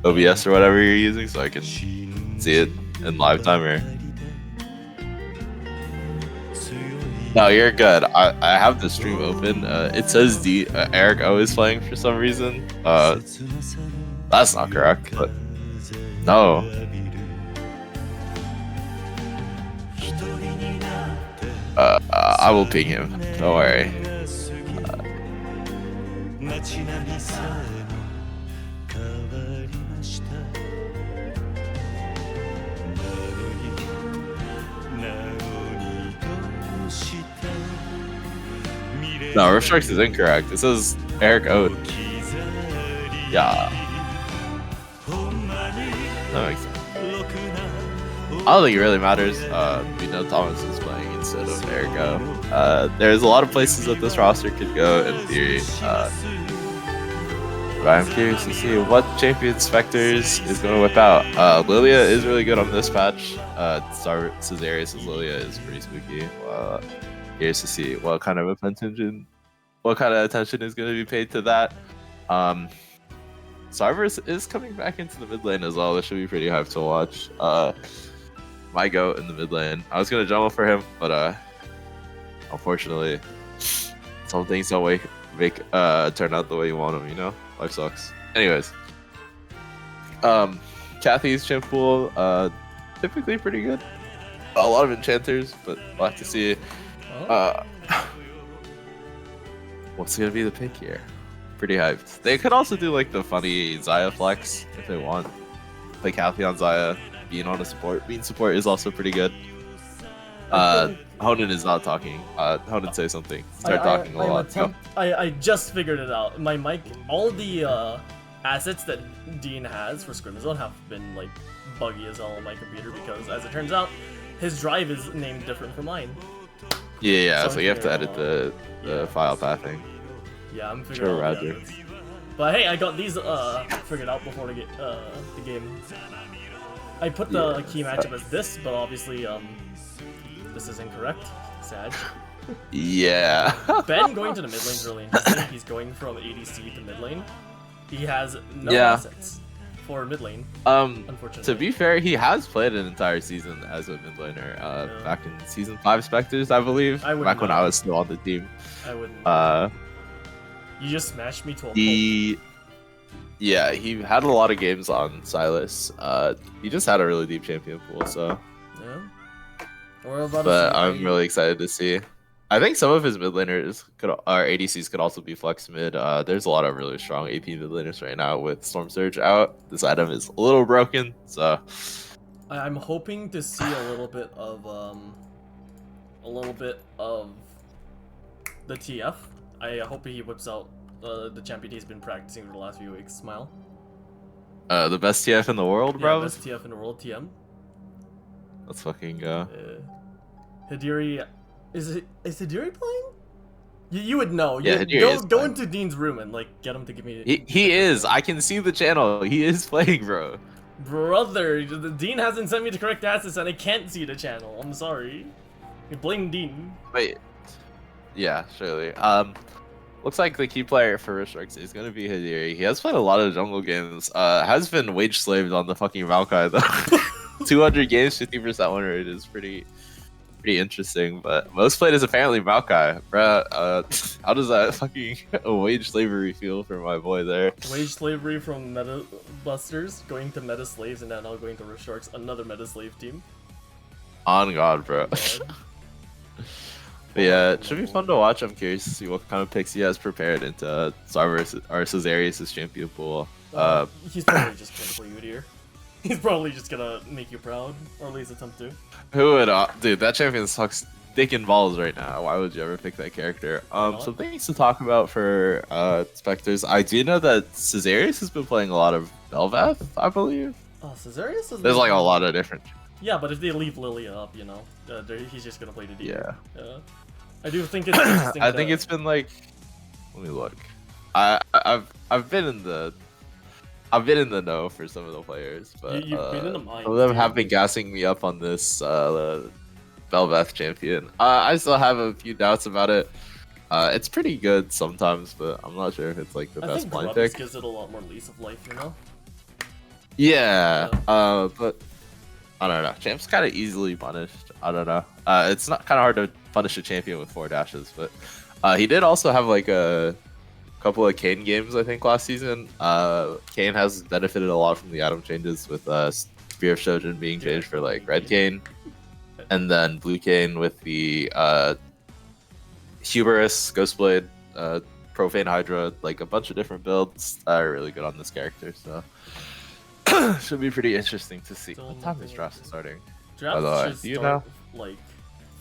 OBS or whatever you're using, so I can see it in live time. Or no, you're good. I have the stream open. It says Eric O is playing for some reason. That's not correct, but no. I will ping him. Don't worry. No, Riftstrikes is incorrect. It says Eric O. Yeah. That makes sense. I don't think it really matters. We know Thomas is playing instead of Eric O. There's a lot of places that this roster could go in theory. But I'm curious to see what champion Spectres is going to whip out. Lilia is really good on this patch. Caesarius' Lilia is pretty spooky. Curious to see what kind of attention is going to be paid to that. Sarverus is coming back into the mid lane as well. This should be pretty hype to watch. My goat in the mid lane. I was going to jump for him, but unfortunately, some things don't turn out the way you want them. You know, life sucks. Anyways, Kathy's champ pool typically pretty good. A lot of enchanters, but we'll have to see. What's gonna be the pick here? Pretty hyped. They could also do like the funny Xayah flex if they want. Play Kathy on Xayah, being on a support. Being support is also pretty good. Honan is not talking. Honan, say something. Start talking a lot. I just figured it out. My mic, all the assets that Dean has for Scrims S7 have been like buggy as hell on my computer because, as it turns out, his drive is named different from mine. Yeah, so you have to edit the file pathing. Yeah, I'm figuring out the assets. But hey, I got these figured out before the game. I put the key matchup as this, but obviously this is incorrect. Sad. Yeah. Ben going to the mid lane is really interesting. He's going from ADC to mid lane. He has no assets for mid lane. Unfortunately. To be fair, he has played an entire season as a mid laner. Back in season 5 Spectres, I believe. Back when I was still on the team. I wouldn't. You just smashed me to a pulp. Yeah, he had a lot of games on Silas. He just had a really deep champion pool, so. Yeah. But I'm really excited to see. I think some of his mid laners or ADCs could also be flex mid. There's a lot of really strong AP mid laners right now with Storm Surge out. This item is a little broken, so. I'm hoping to see a little bit of the TF. I hope he whips out the champion he's been practicing for the last few weeks. Smile. The best TF in the world, bro. Yeah, best TF in the world, TM. Let's fucking go. Hidiri, is Hidiri playing? You would know. Yeah, go into Dean's room and like get him to give me. He is. I can see the channel. He is playing, bro. Brother, Dean hasn't sent me the correct assets and I can't see the channel. I'm sorry. You blame Dean. Wait. Yeah, surely. Looks like the key player for Riftstrikes is gonna be Hidiri. He has played a lot of jungle games. Has been wage slaved on the fucking Maokai though. 200 games, 50% win rate is pretty interesting. But most played is apparently Maokai, bruh. How does that fucking wage slavery feel for my boy there? Wage slavery from Meta Busters going to Meta Slaves and now going to Riftstrikes, another Meta Slave team. On God, bro. But yeah, it should be fun to watch. I'm curious to see what kind of picks he has prepared into Sarverus or Caesarius' champion pool. He's probably just gonna play you here. He's probably just gonna make you proud, or at least attempt to. Who would, dude? That champion sucks dick and balls right now. Why would you ever pick that character? Some things to talk about for Spectres. I do know that Caesarius has been playing a lot of Bel'Veth, I believe. Oh, Caesarius is. There's like a lot of different. Yeah, but if they leave Lilia up, you know, he's just gonna play the D. Yeah. I do think it's interesting. I think it's been like. Let me look. I've been in the know for some of the players, but you've been in the mind. Some of them have been gassing me up on this Bel'Veth champion. I still have a few doubts about it. It's pretty good sometimes, but I'm not sure if it's like the best blind pick. Gives it a lot more lease of life, you know. Yeah, but I don't know. Champ's kind of easily punished. I don't know. It's not kind of hard to punish a champion with 4 dashes, but he did also have like a couple of Kane games, I think, last season. Kane has benefited a lot from the item changes with Spear of Shojin being changed for like Red Kane, and then Blue Kane with the Hubris, Ghostblade, Profane Hydra, like a bunch of different builds that are really good on this character. So should be pretty interesting to see. What time is draft starting? Draft should start like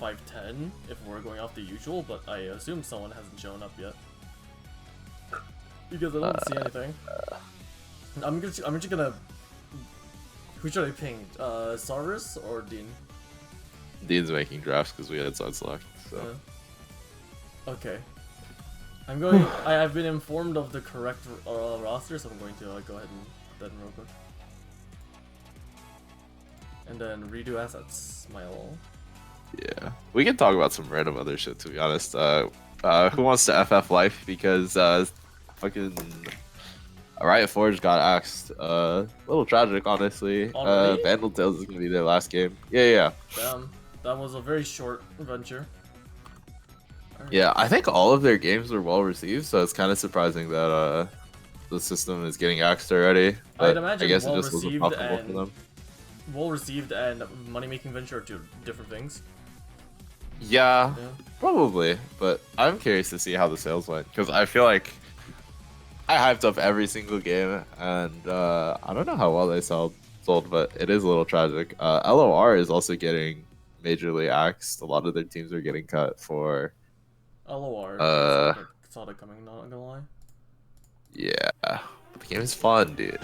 5:10 if we're going off the usual, but I assume someone hasn't shown up yet because I don't see anything. I'm just gonna. Who should I ping? Cyrus or Dean? Dean's making drafts because we had side select. So. Yeah. Okay. I'm going. I've been informed of the correct roster, so I'm going to go ahead and then real quick. And then redo assets, my all. Yeah, we can talk about some random other shit, to be honest. Who wants to FF life? Because fucking Riot Forge got axed. A little tragic, honestly. Vandal Tales is gonna be their last game. Yeah. Damn, that was a very short venture. Right. Yeah, I think all of their games were well received, so it's kind of surprising that the system is getting axed already. I'd imagine I guess well it just wasn't profitable for them. Well received and money-making venture are two different things. Yeah, probably. But I'm curious to see how the sales went because I feel like I hyped up every single game, and I don't know how well they sold, but it is a little tragic. LOR is also getting majorly axed. A lot of their teams are getting cut for LOR. Saw that coming. Not gonna lie. Yeah, but the game is fun, dude.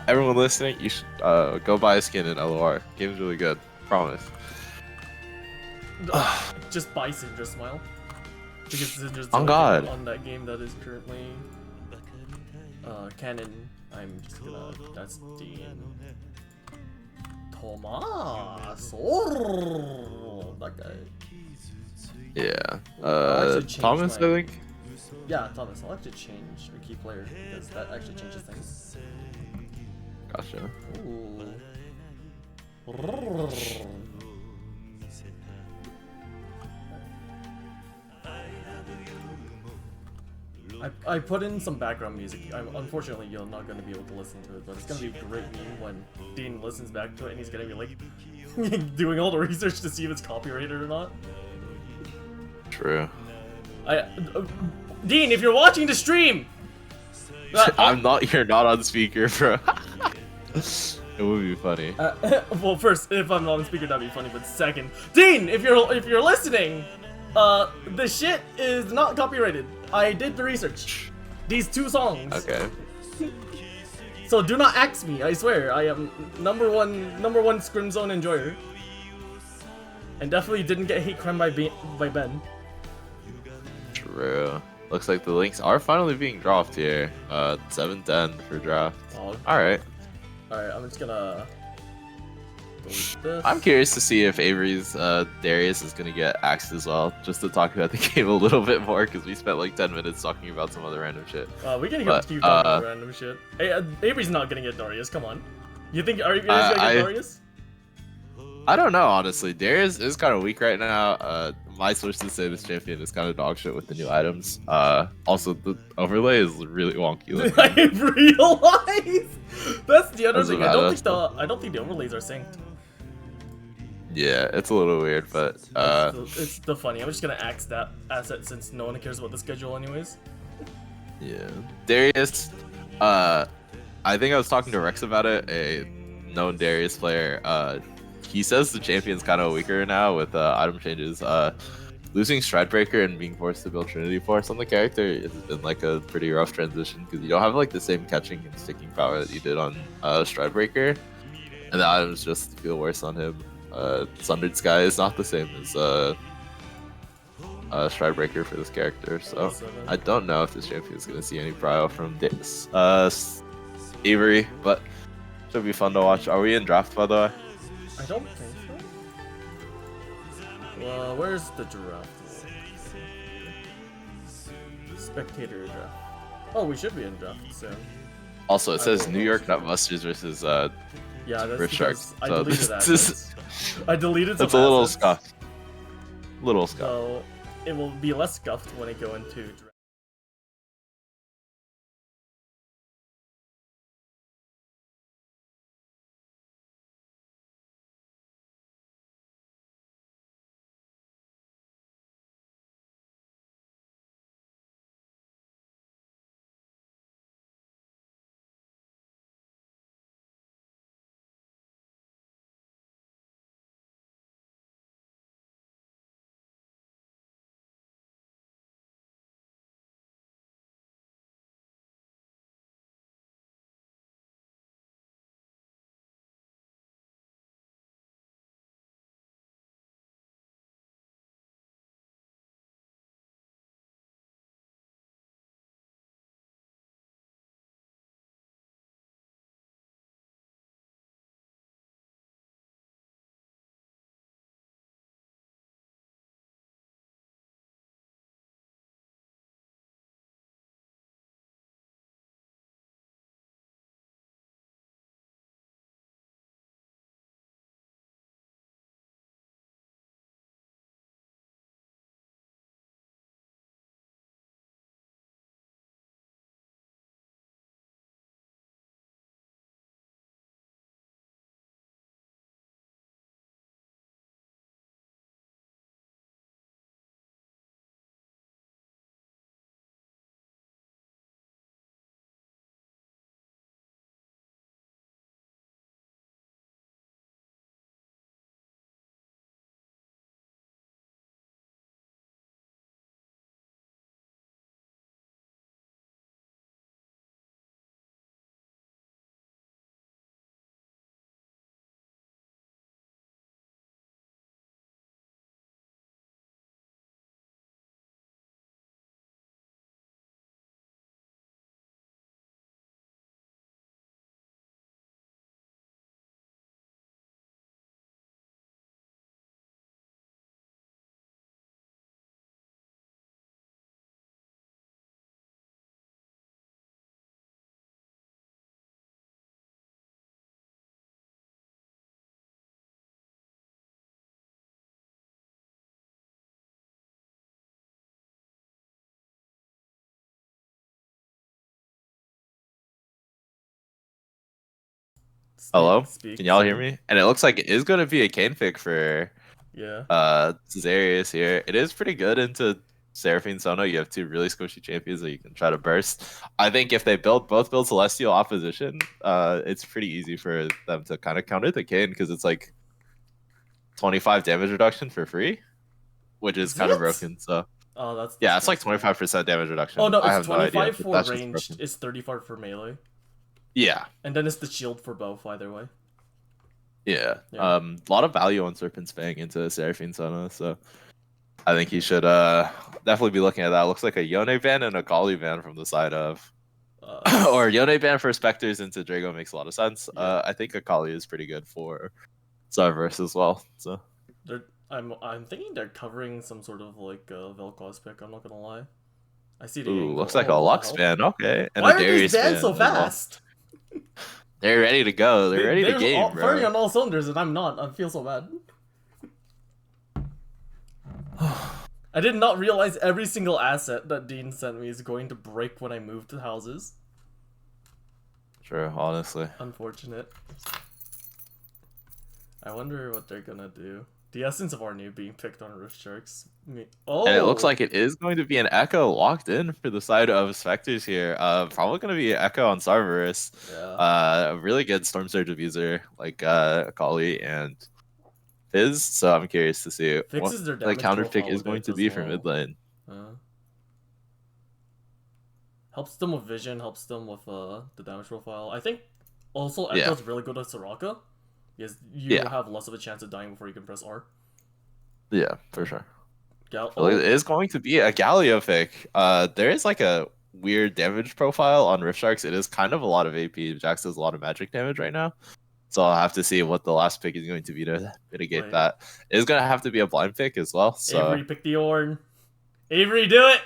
Everyone listening, you should go buy a skin in LOR. Game's really good. Promise. Just buy Syndra Smile. Because Syndra's on God on that game that is currently canon. I'm just gonna. That's Dean. Thomas. Oh, that guy. Yeah. Thomas, I think. Yeah, Thomas. I'll actually change a key player because that actually changes things. Gotcha. Ooh. I put in some background music. Unfortunately, you're not going to be able to listen to it, but it's going to be a great meme when Dean listens back to it and he's going to be like doing all the research to see if it's copyrighted or not. True. Dean, if you're watching the stream, You're not on speaker, bro. It would be funny. Well, first, if I'm not on speaker, that'd be funny. But second, Dean, if you're listening, the shit is not copyrighted. I did the research. These 2 songs. Okay. So do not axe me. I swear, I am number one Scrim Zone enjoyer, and definitely didn't get hate crime by Ben. True. Looks like the links are finally being dropped here. 7:10 for draft. Oh. Alright, I'm just gonna go with this. I'm curious to see if Avery's Darius is gonna get axed as well, just to talk about the game a little bit more, because we spent like 10 minutes talking about some other random shit. We can keep talking about random shit. Hey, Avery's not gonna get Darius, come on. You think, are you guys gonna get Darius? I don't know, honestly. Darius is kind of weak right now. My sources say this champion is kind of dog shit with the new items. Also, the overlay is really wonky. I realize. That's the other thing. I don't think the overlays are synced. Yeah, it's a little weird, but it's still funny. I'm just gonna axe that asset since no one cares about the schedule, anyways. Yeah, Darius. I think I was talking to Rex about it. A known Darius player. He says the champion's kind of weaker now with item changes. Losing Stridebreaker and being forced to build Trinity Force on the character has been like a pretty rough transition because you don't have like the same catching and sticking power that you did on Stridebreaker, and the items just feel worse on him. Sundered Sky is not the same as Stridebreaker for this character, so I don't know if this champion is going to see any prio from Avery, but should be fun to watch. Are we in draft, by the way? I don't think so. Where's the draft? Spectator draft. Oh, we should be in draft soon. Also, it I says will- New York Nutbusters versus Yeah, that's Rift because Sharks. I So deleted this assets. I deleted some it's a little assets, scuffed. Little scuffed. so it will be less scuffed when I go into draft. Hello? Speak. Can y'all hear me? And it looks like it is going to be a cane pick for Yeah. Zarius here. It is pretty good into Seraphine Sono. You have two really squishy champions that you can try to burst. I think if they both build Celestial opposition, it's pretty easy for them to kind of counter the cane because it's like 25 damage reduction for free, which is kind of broken. So Oh, that's yeah, it's like disgusting. 25% damage reduction. Oh no, I it's have no idea, 25 but for that's just ranged. broken. It's 35 for melee. Yeah. And then it's the shield for both, either way. Yeah. Yeah. A lot of value on Serpent's Fang into Seraphine Sono, so I think he should definitely be looking at that. Looks like a Yone ban and a Kali ban from the side of or Yone ban for Spectres into Drago makes a lot of sense. Yeah. I think a Kali is pretty good for Cyverse as well. So I'm thinking they're covering some sort of like Vel'Koz pick, I'm not gonna lie. I see the ooh, angle. looks like a Oh, what the Lux hell? ban, okay. And Why a are these Darius banned ban so as well. fast? They're ready to go. They're ready to game, bro. Firing on all cylinders, and I'm not. I feel so bad. I did not realize every single asset that Dean sent me is going to break when I move to houses. Sure, honestly. Unfortunate. I wonder what they're gonna do. The essence of our new being picked on Rift Sharks. Oh! And it looks like it is going to be an Echo locked in for the side of Spectres here. Probably going to be Echo on Cerberus. Yeah. A really good Storm Surge abuser like Kali and Fizz. So I'm curious to see what Fixes their the damage counter profile pick a is going bit to as be for well. mid lane. Helps them with vision, helps them with the damage profile. I think also Yeah. Echo's really good at Soraka. Because you have less of a chance of dying before you can press R. Yeah, for sure. Oh. It is going to be a Galio pick. There is like a weird damage profile on Rift Sharks. It is kind of a lot of AP. Jax does a lot of magic damage right now. So I'll have to see what the last pick is going to be to mitigate that. It is going to have to be a blind pick as well. So Avery, pick the Ornn. Avery, do it!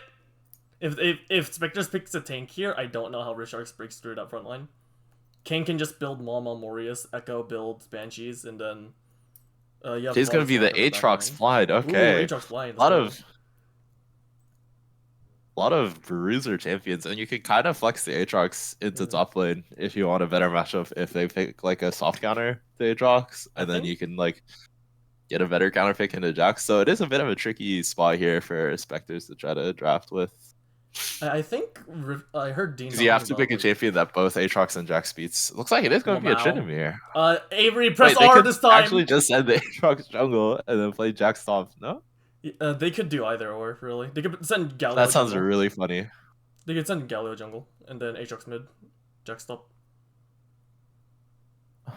If Spectres picks a tank here, I don't know how Risharks breaks through that front line. King can just build Mama, Morius, Echo, build Banshees, and then you have He's gonna Varus be the Walker in back line. Aatrox blind. Ooh, Okay, Aatrox blind. a lot of bruiser champions, and you can kind of flex the Aatrox into top lane if you want a better matchup. If they pick like a soft counter to Aatrox, and then you can like get a better counter pick into Jax. So it is a bit of a tricky spot here for Spectres to try to draft with. I think I heard Dean. Because you have to pick a champion that both Aatrox and Jax beats. Looks like it is going to be a Tryndamere. Avery, press R this time. Actually, just send the Aatrox jungle and then play Jax top. No. They could do either or, really. They could send Galio. That sounds really funny. They could send Galio jungle and then Aatrox mid, Jax top.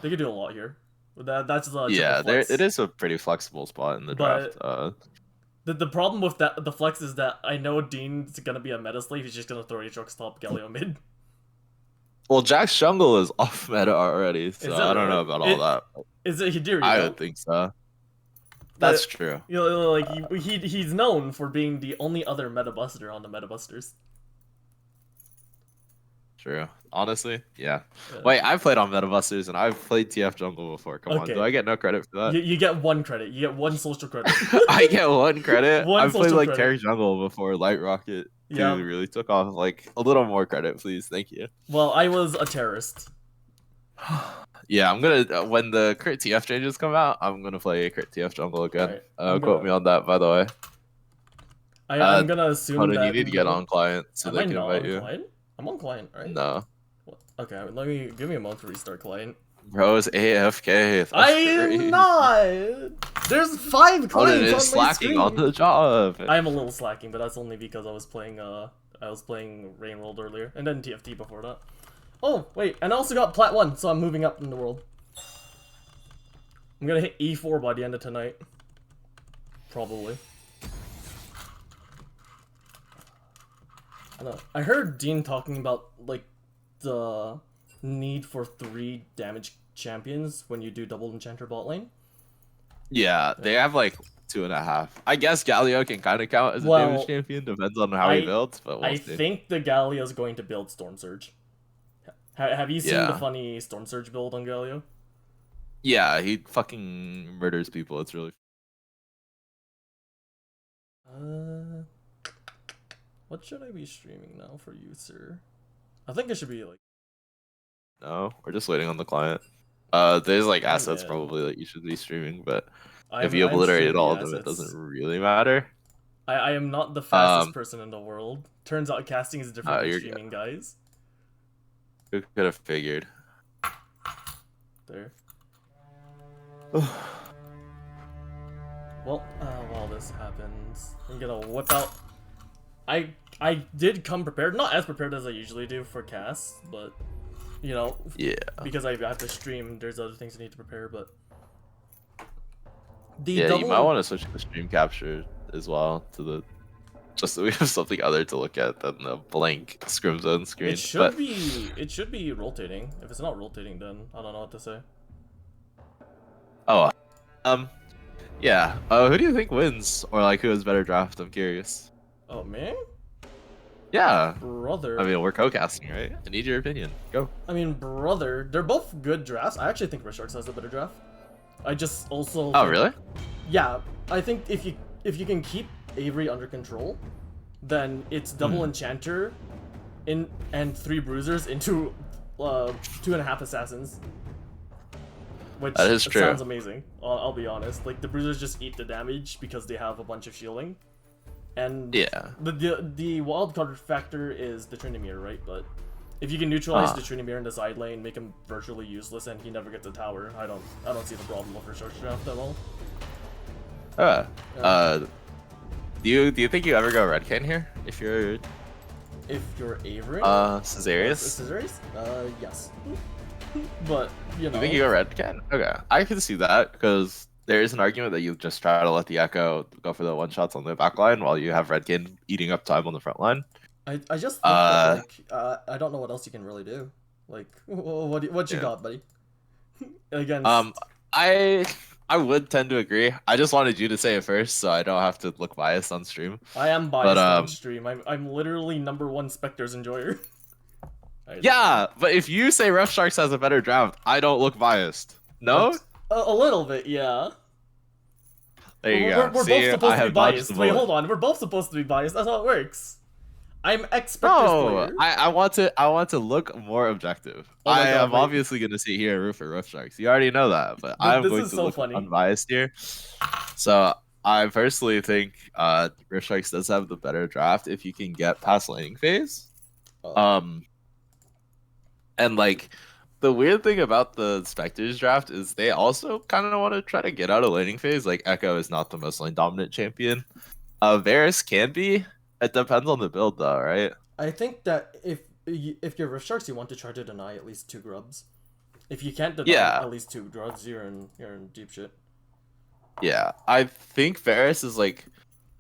They could do a lot here. That's the it is a pretty flexible spot in the draft. The problem with the flex is that I know Dean's gonna be a meta slave. He's just gonna throw Aatrox top, Galio mid. Well, Jax jungle is off meta already, so I don't know about all that. Is it Hidiri? I would think so. That's true. You know, like he's known for being the only other meta buster on the meta busters. True. Honestly, yeah. Wait, I've played on meta busters and I've played TF jungle before. Come on, do I get no credit for that? You get 1 credit. You get 1 social credit. I get 1 credit. I've played like Terry jungle before. Light Rocket really took off. Like a little more credit, please. Thank you. Well, I was a terrorist. Yeah, I'm gonna when the crit TF changes come out, I'm gonna play crit TF jungle again. Right. Quote me on that, by the way. I'm gonna assume that you need to get on client so they can invite you. Client? I'm on client, right? No. Okay, give me a moment to restart client. Bro's AFK. I am not. There's 5 clients on my slacking screen. on the job. I am a little slacking, but that's only because I was playing Rain World earlier, and then TFT before that. Oh wait, and I also got Plat 1, so I'm moving up in the world. I'm gonna hit E4 by the end of tonight, probably. I heard Dean talking about like the need for 3 damage champions when you do double enchanter bot lane. Yeah, they have like 2.5. I guess Galio can kind of count as a damage champion, depends on how he builds. But I think the Galio is going to build Storm Surge. Have you seen the funny Storm Surge build on Galio? Yeah, he fucking murders people. It's really. What should I be streaming now for you, sir? I think it should be like. No, we're just waiting on the client. There's like assets probably that you should be streaming, but if you obliterated all of them, it doesn't really matter. I am not the fastest person in the world. Turns out casting is different than streaming, guys. Who could have figured? There. Well, while this happens, I'm gonna whip out. I did come prepared, not as prepared as I usually do for casts, but you know, because I have to stream. There's other things I need to prepare, but you might want to switch to stream capture as well to the. Just so we have something other to look at than the blank Scrim Zone screen. It should be rotating. If it's not rotating, then I don't know what to say. Oh, yeah. Who do you think wins, or like who has better draft? I'm curious. Oh man. Yeah. Brother. I mean, we're co-casting, right? I need your opinion. Go. I mean, brother, they're both good drafts. I actually think Risharks has a better draft. I just also. Oh really? Yeah, I think if you can keep Avery under control, then it's double enchanter and 3 bruisers into 2.5 assassins, which that is true. Sounds amazing. I'll be honest, like the bruisers just eat the damage because they have a bunch of shielding, and the wild card factor is the Tryndamere, right? But if you can neutralize the Tryndamere in the side lane, make him virtually useless, and he never gets a tower, I don't see the problem with Risharks draft at all. Do you think you ever go Redkin here if you're Avery? Caesarius? Yes. But you know. You think you go Redkin? Okay, I can see that because there is an argument that you just try to let the Echo go for the 1-shots on the back line while you have Redkin eating up time on the front line. I just think that, like, I don't know what else you can really do. Like, what you got, buddy? Against I would tend to agree. I just wanted you to say it first, so I don't have to look biased on stream. I am biased on stream. I'm literally #1 Spectres enjoyer. Yeah, but if you say Ref Sharks has a better draft, I don't look biased. No? A little bit, yeah. There you go. We're both supposed to be biased. Wait, hold on. We're both supposed to be biased. That's how it works. I'm ex-Spectres player. I want to look more objective. Oh my God, am obviously gonna sit here and root for Ref Sharks. You already know that, but I'm going to look unbiased here. So I personally think Ref Sharks does have the better draft if you can get past laning phase. And like the weird thing about the Spectres draft is they also kind of want to try to get out of laning phase. Like Echo is not the most lane dominant champion. Varus can be. It depends on the build, though, right? I think that if you're Rift Sharks, you want to try to deny at least 2 grubs. If you can't deny at least 2 grubs, you're in deep shit. Yeah, I think Varus is like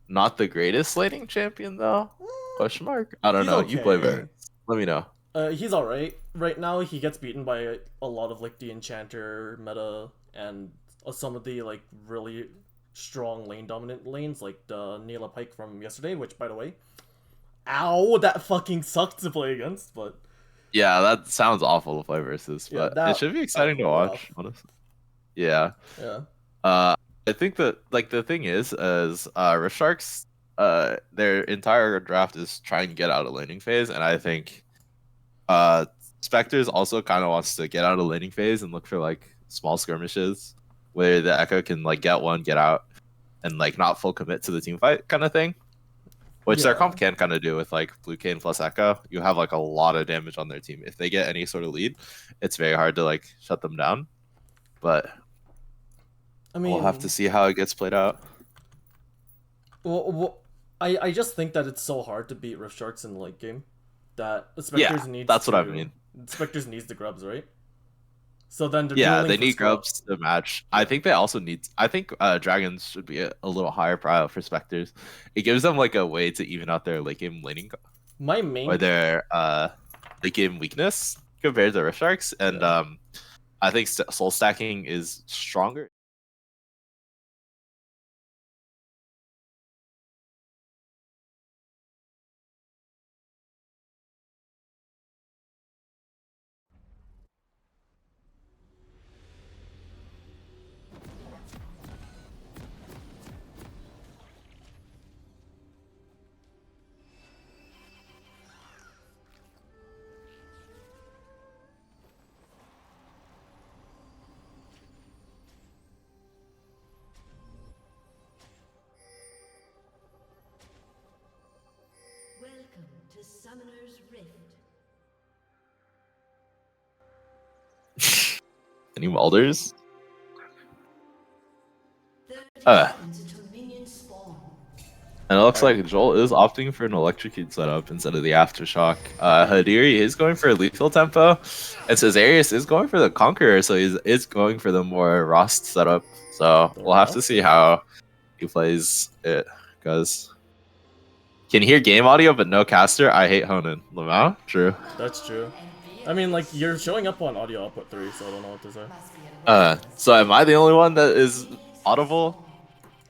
not the greatest laning champion though. Question mark? I don't know. Okay. You play Varus. Let me know. He's alright. Right now, he gets beaten by a lot of like the Enchanter meta and some of the like really strong lane dominant lanes like the Neela Pike from yesterday, which by the way, ow, that fucking sucked to play against, but yeah, that sounds awful to play versus, but it should be exciting to watch, honestly. Yeah. I think that like the thing is Rift Sharks their entire draft is trying to get out of laning phase, and I think Spectres also kind of wants to get out of laning phase and look for like small skirmishes where the Echo can like get one, get out, and like not full commit to the team fight kind of thing. Which their comp can kind of do with like Blue Cane plus Echo. You have like a lot of damage on their team. If they get any sort of lead, it's very hard to like shut them down. But I mean, we'll have to see how it gets played out. Well, I just think that it's so hard to beat Rift Sharks in the late game that Spectres needs. That's what I mean. Spectres needs the grubs, right? So then they need grubs to match. I think they also need. I think dragons should be a little higher prio for Spectres. It gives them like a way to even out their late game laning, or their late game weakness compared to Rift Sharks, and I think soul stacking is stronger. Summoner's Rift. Any welders? And it looks like Joel is opting for an electrocute setup instead of the aftershock. Hadiri is going for a lethal tempo, and Cesarius is going for the Conqueror, so he's going for the more Rost setup. So we'll have to see how he plays it, because can hear game audio but no caster. I hate Honan. Lamau? True. That's true. I mean, like, you're showing up on audio output 3, so I don't know what to say. So am I the only one that is audible?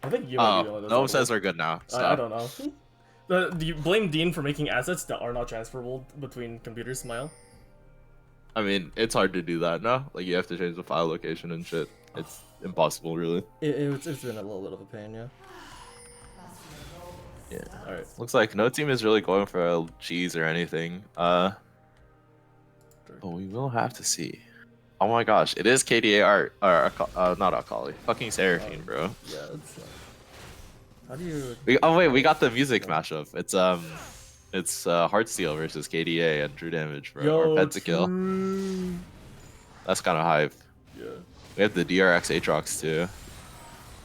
I think you might be the only one. No one says we're good now. So. I don't know. Do you blame Dean for making assets that are not transferable between computers, Smile? I mean, it's hard to do that now. Like, you have to change the file location and shit. It's impossible, really. It's been a little bit of a pain, yeah. Yeah. Alright. Looks like no team is really going for a cheese or anything. But we will have to see. Oh my gosh, it is KDA art, or not Akali. Fucking Seraphine, bro. Yeah, it's how do you? We got the music mashup. It's Heartsteel versus KDA and True Damage, bro. Or Pentakill. That's kind of hype. Yeah. We have the DRX Aatrox too.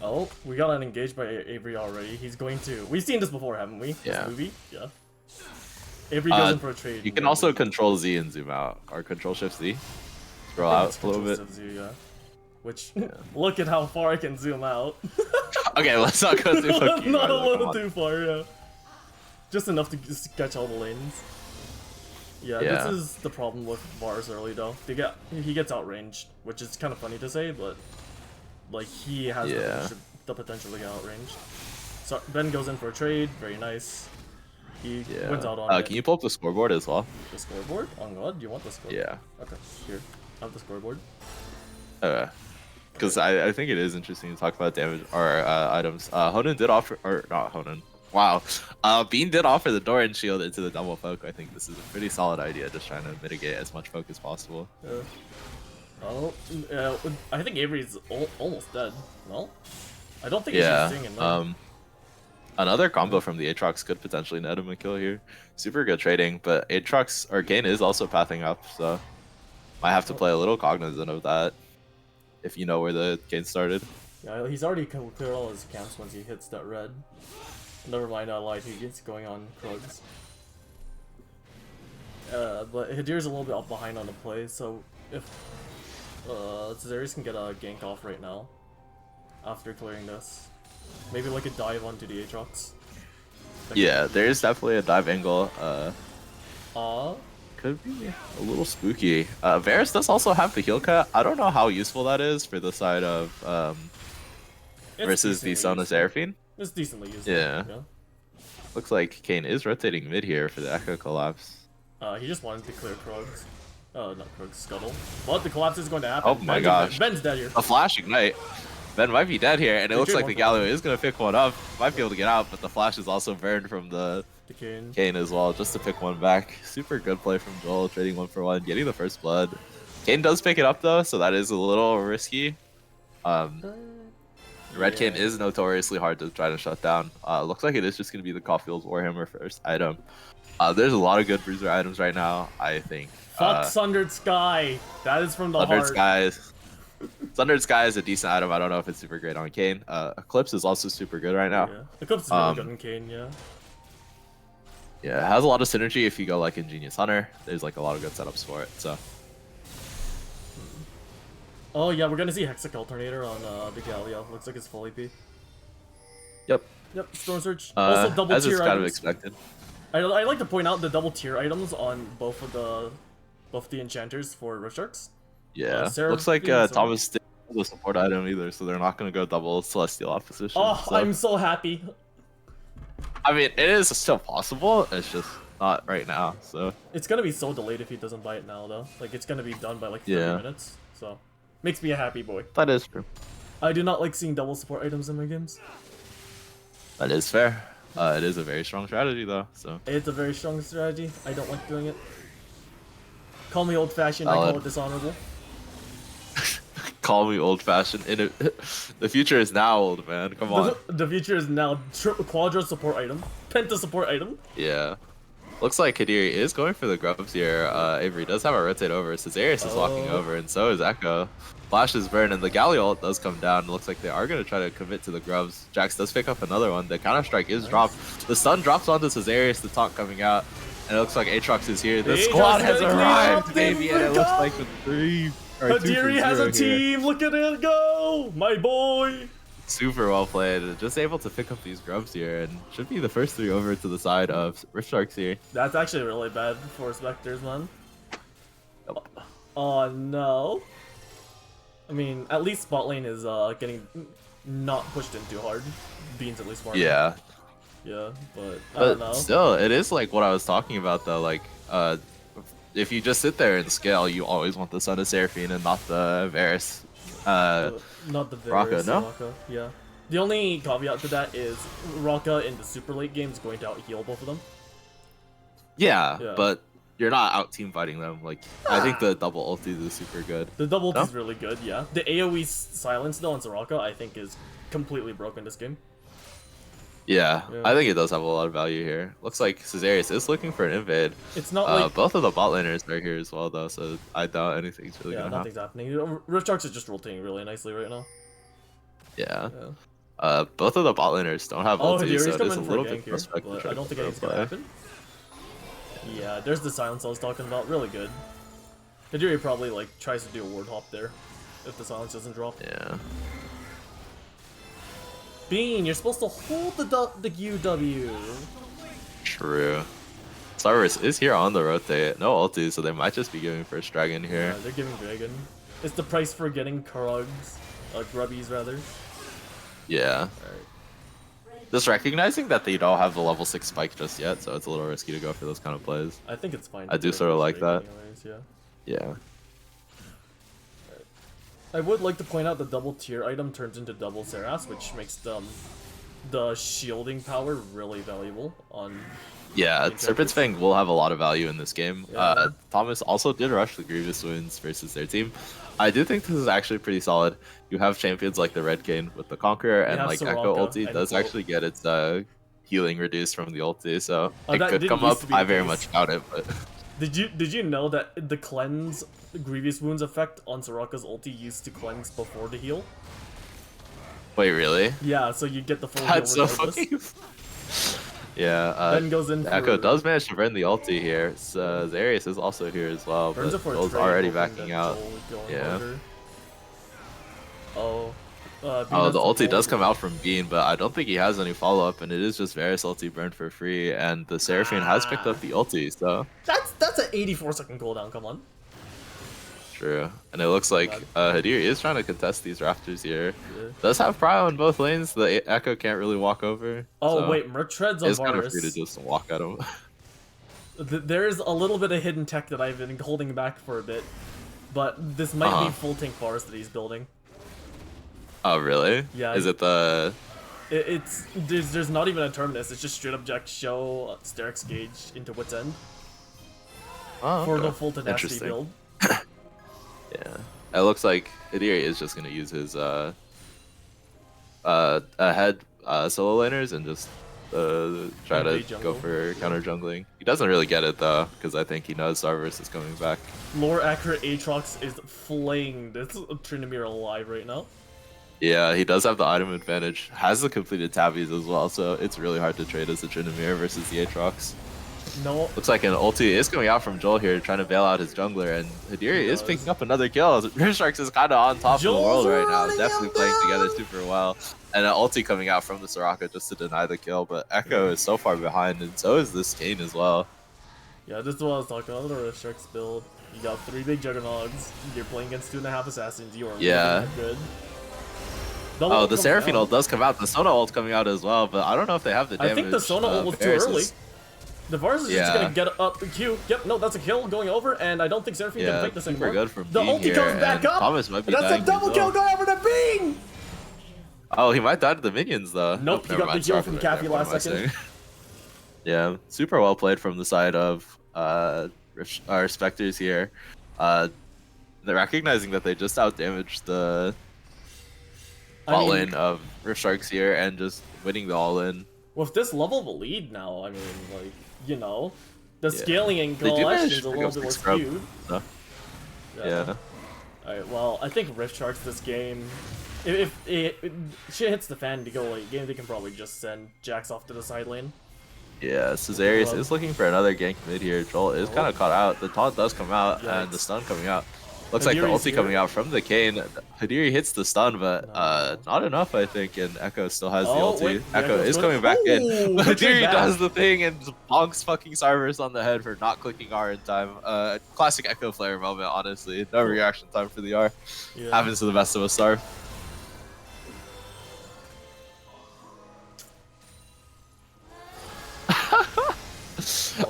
Oh, we got engaged by Avery already. He's going to. We've seen this before, haven't we? Yeah. This movie? Yeah. Avery goes in for a trade. You can also control Z and zoom out, or control shift Z. Scroll out a little bit. Z, yeah. Which, look at how far I can zoom out. Okay, let's not go too far. Not a little too far, yeah. Just enough to just catch all the lanes. Yeah, this is the problem with Vars early though. He gets outranged, which is kind of funny to say, but Like, he has the potential to get outranged. So Ben goes in for a trade. Very nice. He wins out on it. Can you pull up the scoreboard as well? The scoreboard? Oh god, you want the scoreboard? Yeah. Okay, here. I have the scoreboard. Okay. Because I think it is interesting to talk about damage or items. Honan did offer, or not Honan. Wow. Bean did offer the Doran shield into the double poke. I think this is a pretty solid idea, just trying to mitigate as much poke as possible. Oh, I think Avery's almost dead. No? I don't think he's using it. Another combo from the Aatrox could potentially net him a kill here. Super good trading, but Aatrox or Kane is also pathing up, so might have to play a little cognizant of that if you know where the Kane started. Yeah, he's already cleared all his camps once he hits that red. Never mind, I lied. He gets going on Krugs. But Hadir's a little bit up behind on the play, so if Caesarius can get a gank off right now after clearing this. Maybe like a dive onto the Aatrox. Yeah, there is definitely a dive angle. Could be a little spooky. Varus does also have the heal cut. I don't know how useful that is for the side of versus the Sona Seraphine. It's decently useful. Yeah. Looks like Kane is rotating mid here for the Echo collapse. He just wanted to clear Krugs. Not Krugs, Scuttle. But the collapse is going to happen. Oh my gosh. Ben's dead here. A flash ignite. Ben might be dead here, and it looks like the Galio is going to pick one up. Might be able to get out, but the flash is also burned from the Kane as well, just to pick one back. Super good play from Joel, trading 1-for-1, getting the first blood. Kane does pick it up though, so that is a little risky. Red Kane is notoriously hard to try to shut down. Looks like it is just going to be the Caulfield's Warhammer first item. There's a lot of good bruiser items right now, I think. Fuck Sundered Sky. That is from the heart. Sundered Sky is a decent item. I don't know if it's super great on Kane. Eclipse is also super good right now. Yeah. Eclipse is really good on Kane, yeah. Yeah, it has a lot of synergy if you go like Ingenious Hunter. There's like a lot of good setups for it, so. Oh yeah, we're gonna see Hexic Alternator on the Galio. Looks like it's full AP. Yep. Yep, Storm Surge. Also double tier as is kind items. of expected. I like to point out the double tier items on both the enchanters for Rift Sharks. Yeah, looks like Thomas didn't have the support item either, so they're not going to go double Celestial Opposition. Oh, so. I'm so happy. I mean, it is still possible, it's just not right now, so. It's going to be so delayed if he doesn't buy it now, though. Like, it's going to be done by like 30 minutes, so. Makes me a happy boy. That is true. I do not like seeing double support items in my games. That is fair. It is a very strong strategy, though, so. It's a very strong strategy. I don't like doing it. Call me old-fashioned, I call it dishonorable. Call me old-fashioned. The future is now, old man. Come on. The future is now. Quadra support item, Penta support item. Yeah. Looks like Kadiri is going for the grubs here. Avery does have a rotate over. Caesarius is walking over, and so is Echo. Flash is burned, and the Galio ult does come down. It looks like they are going to try to commit to the grubs. Jax does pick up another one. The counter-strike is dropped. The stun drops onto Caesarius, the taunt coming out. And it looks like Aatrox is here. The squad has arrived, baby, and it looks like the 3 or 2 Hadiri has a team. Look at it go, my boy. Super well played. Just able to pick up these grubs here, and should be the first 3 over to the side of Rift Sharks here. That's actually really bad for Spectres, man. Yep. Oh no. I mean, at least bot lane is getting not pushed in too hard. Bean's at least farming. Yeah. Yeah, but I don't know. Still, it is like what I was talking about though. Like, if you just sit there and scale, you always want the Son of Seraphine and not the Varus. Not the Varus. Raka, no? Raka, yeah. The only caveat to that is Raka in the super late game is going to out heal both of them. Yeah, but you're not out team fighting them. Like, I think the double ulti is super good. The double ulti is really good. Yeah. The AOE silence though on Soraka I think is completely broken this game. Yeah, I think it does have a lot of value here. Looks like Caesarius is looking for an invade. It's not like both of the bot laners are here as well, though, so I doubt anything's really gonna nothing's happening. Rift Sharks is just rotating really nicely right now. Yeah. Both of the bot laners don't have ulti, so it is a little bit here, but I don't think anything's gonna happen. Yeah, there's the silence I was talking about. Really good. Hidiri probably like tries to do a ward hop there if the silence doesn't drop. Yeah. Bean, you're supposed to hold the UW. True. Cyrus is here on the rotate. No ulti, so they might just be giving first dragon here. Yeah, they're giving dragon. It's the price for getting Krugs. grubbies rather. Yeah. Just recognizing that they don't have the level 6 spike just yet, so it's a little risky to go for those kind of plays. I think it's fine. I do sort of like that. Anyways, yeah. Yeah. I would like to point out the double tier item turns into double Seras, which makes the shielding power really valuable on. Yeah, Serpent's Fang will have a lot of value in this game. Yeah. Thomas also did rush the Grievous Wounds versus their team. I do think this is actually pretty solid. You have champions like the Red Cane with the Conqueror, and like Echo ulti does actually get its healing reduced from the ulti, so it could come up. I very much doubt it, but did you know that the cleanse Grievous Wounds effect on Soraka's ulti used to cleanse before the heal? Wait, really? Yeah, so you get the full That's heal so fucking. Yeah, then goes in Echo does manage to burn the ulti here. Zarius is also here as well, but Joel's already backing out. Yeah. Oh, the ulti does come out from Bean, but I don't think he has any follow-up, and it is just Varus ulti burned for free, and the Seraphine has picked up the ulti, so... That's an 84-second cooldown, come on. True. And it looks like Hadiri is trying to contest these Raptors here. Yeah. Does have prio in both lanes. The Echo can't really walk over. Oh, so wait, Merc Treads on Varus. It's kind of free to just walk at him. There's a little bit of hidden tech that I've been holding back for a bit. But this might be full tank bars that he's building. Oh, really? Yeah. Is it the... There's not even a terminus. It's just straight up Jack show Sterix Gauge into Wit's End. Oh, for the full tenacity build. Yeah, it looks like Hadiri is just gonna use his ahead solo laners and just try to go for counter jungling. He doesn't really get it though, because I think he knows Starverse is coming back. Lore accurate Aatrox is flaying this Tryndamere alive right now. Yeah, he does have the item advantage. Has the completed tabbies as well, so it's really hard to trade as a Tryndamere versus the Aatrox. No. Looks like an ulti is coming out from Joel here, trying to bail out his jungler, and Hadiri is picking up another kill. Rift is kind of on top of the world right now, definitely playing together super well. And an ulti coming out from the Soraka just to deny the kill, but Echo is so far behind, and so is this Kane as well. Yeah, this is what I was talking about, the Rift build. You got 3 big Juggernauts, you're playing against 2.5 Assassins, you are really good. Oh, the Seraphine ult does come out, the Sona ult coming out as well, but I don't know if they have the damage. I think the Sona ult was too early. The Varus is just gonna get up the Q. Yep, no, that's a kill going over, and I don't think Seraphine can fight this anymore. Good from the ulti comes back up. Thomas might be that's a double kill going over to Bean. Oh, he might die to the minions though. Nope, he got the heal from Kathy last second. Yeah, super well played from the side of our Spectres here. They're recognizing that they just outdamaged the bot lane of Rift Sharks here and just winning the all-in. With this level of a lead now, I mean, like, you know, the scaling and collection is a little bit more skewed. Yeah. Alright, well, I think Rift Sharks this game, if shit hits the fan to go late game, they can probably just send Jax off to the side lane. Yeah, Cesarius is looking for another gank mid here. Joel is kind of caught out. The taunt does come out, and the stun coming out. Looks like the ulti coming out from the Kane. Hadiri hits the stun, but not enough, I think, and Echo still has the ulti. Wait, Echo is coming back in. Hadiri does the thing and bonks fucking Starverse on the head for not clicking R in time. Classic Echo Flare moment, honestly. No reaction time for the R. Happens to the best of us, Starv.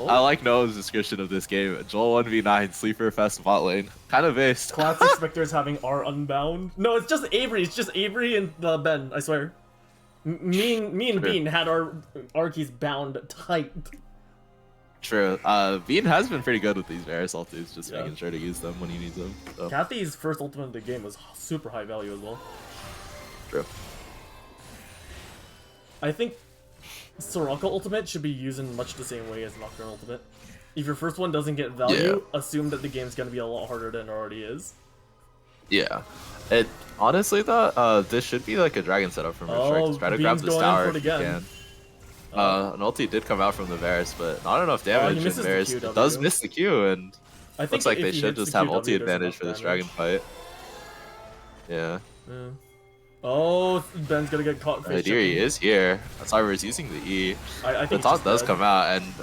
I like Noah's description of this game. Joel 1v9, sleeper fest bot lane. Kind of based. Classic Spectres having R unbound. No, it's just Avery. It's just Avery and Ben, I swear. Me and Bean had our keys bound tight. True. Bean has been pretty good with these Varus ultis, just making sure to use them when he needs them. So. Kathy's first ultimate in the game was super high value as well. True. I think Soraka ultimate should be used in much the same way as Nocturne ultimate. If your first one doesn't get value, assume that the game's gonna be a lot harder than it already is. Yeah. It honestly though, this should be like a dragon setup from Rift. Try to grab this tower if you can. An ulti did come out from the Varus, but not enough damage. And Varus does miss the Q, and I think looks like they should just have ulti advantage for this dragon fight. Yeah. Oh, Ben's gonna get caught. Hadiri is here. Cyber is using the E. The taunt does come out, and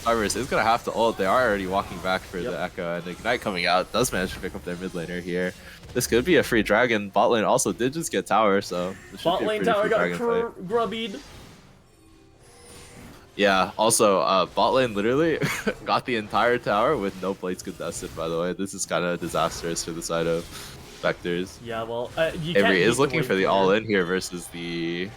Starburst is gonna have to ult. They are already walking back for the Echo, and Ignite coming out does manage to pick up their mid laner here. This could be a free dragon. Bot lane also did just get tower, so this should bot be a lane pretty tower free got dragon fight. grubbied. Yeah, also, bot lane literally got the entire tower with no plates contested, by the way. This is kind of disastrous for the side of Spectres. Yeah, well, Avery is looking for the all-in here versus the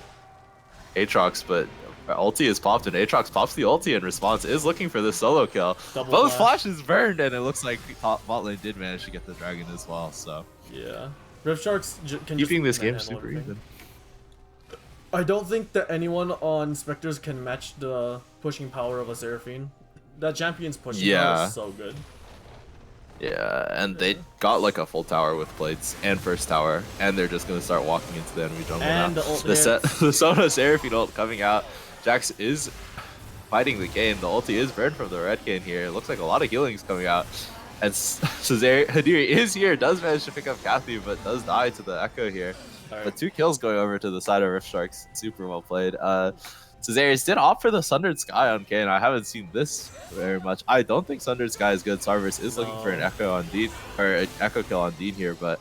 Aatrox, but ulti is popped, and Aatrox pops the ulti in response, is looking for the solo kill. Both flashes burned, and it looks like bot lane did manage to get the dragon as well, so... Yeah. Rift Sharks can keeping this game super even. I don't think that anyone on Spectres can match the pushing power of a Seraphine. That champion's pushing power is so good. Yeah, and they got like a full tower with plates and first tower, and they're just gonna start walking into the enemy jungle and now. The Sona Seraphine ult coming out. Jax is fighting the game. The ulti is burned from the red cane here. It looks like a lot of healings coming out. And Hadiri is here, does manage to pick up Kathy, but does die to the Echo here. Right. But 2 kills going over to the side of Rift Sharks. Super well played. Cesarius did opt for the Sundered Sky on Kayn. I haven't seen this very much. I don't think Sundered Sky is good. Sarvis is looking for an Echo on Dean, or an Echo kill on Dean here, but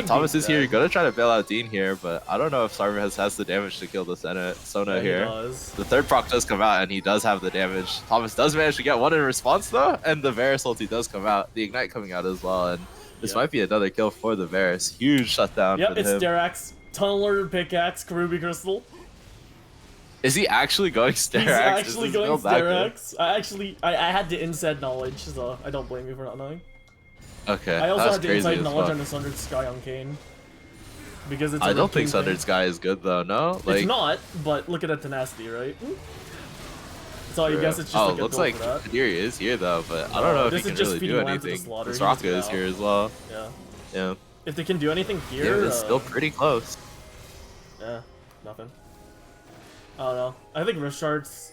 Thomas is here. You're gonna try to bail out Dean here, but I don't know if Sarvis has the damage to kill the Sona here. The third proc does come out, and he does have the damage. Thomas does manage to get one in response though, and the Varus ulti does come out. The Ignite coming out as well, and this might be another kill for the Varus. Huge shutdown. Yep, it's Derax, Tunneler, Pickaxe, Ruby Crystal. Is he actually going Sterax? He's actually going Sterax. I had the inside knowledge, so I don't blame you for not knowing. Okay, I also had the inside knowledge well on the Sundered Sky on Kayn. Because it's I don't think Sundered Sky is good though, no? Like, it's not, but look at that tenacity, right? So I guess it's just like it looks like Kadiri is here though, but I don't know if he can really do anything. Soraka is here as well. Yeah. If they can do anything here... it's still pretty close. Yeah, nothing. I don't know. I think Rift Sharks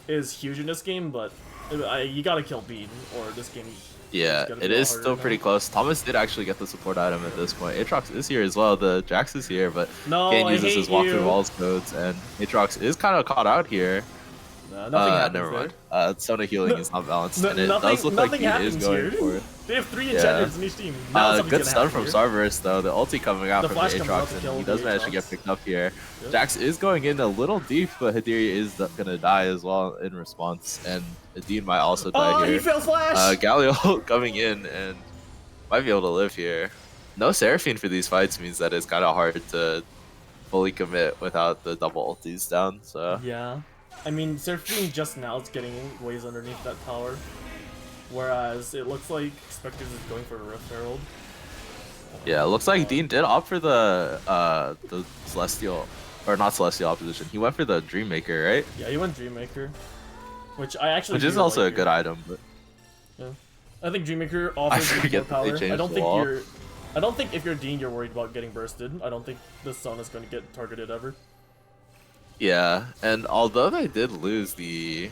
is huge in this game, but you gotta kill Bean, or this game... Yeah, it is still pretty close. Thomas did actually get the support item at this point. Aatrox is here as well. The Jax is here, but Kayn uses his walk through walls codes, and Aatrox is kind of caught out here. Never mind. Sona healing is not balanced, and it does look like he is going for it. They have 3 enchanters in each team. Good stun from Sarverus though. The ulti coming out from the Aatrox, and he does manage to get picked up here. Jax is going in a little deep, but Hadiri is gonna die as well in response, and Dean might also die here. He failed flash! Galio coming in and might be able to live here. No Seraphine for these fights means that it's kind of hard to fully commit without the double ultis down. So yeah. I mean, Seraphine just now is getting ways underneath that tower, whereas it looks like Spectres is going for a Rift Herald. Yeah, it looks like Dean did opt for the Celestial, or not Celestial opposition. He went for the Dreammaker, right? Yeah, he went Dreammaker, which I actually is also like a good item. But yeah, I think Dreammaker offers more power. I don't think if you're Dean, you're worried about getting bursted. I don't think the Sun is going to get targeted ever. Yeah, and although they did lose the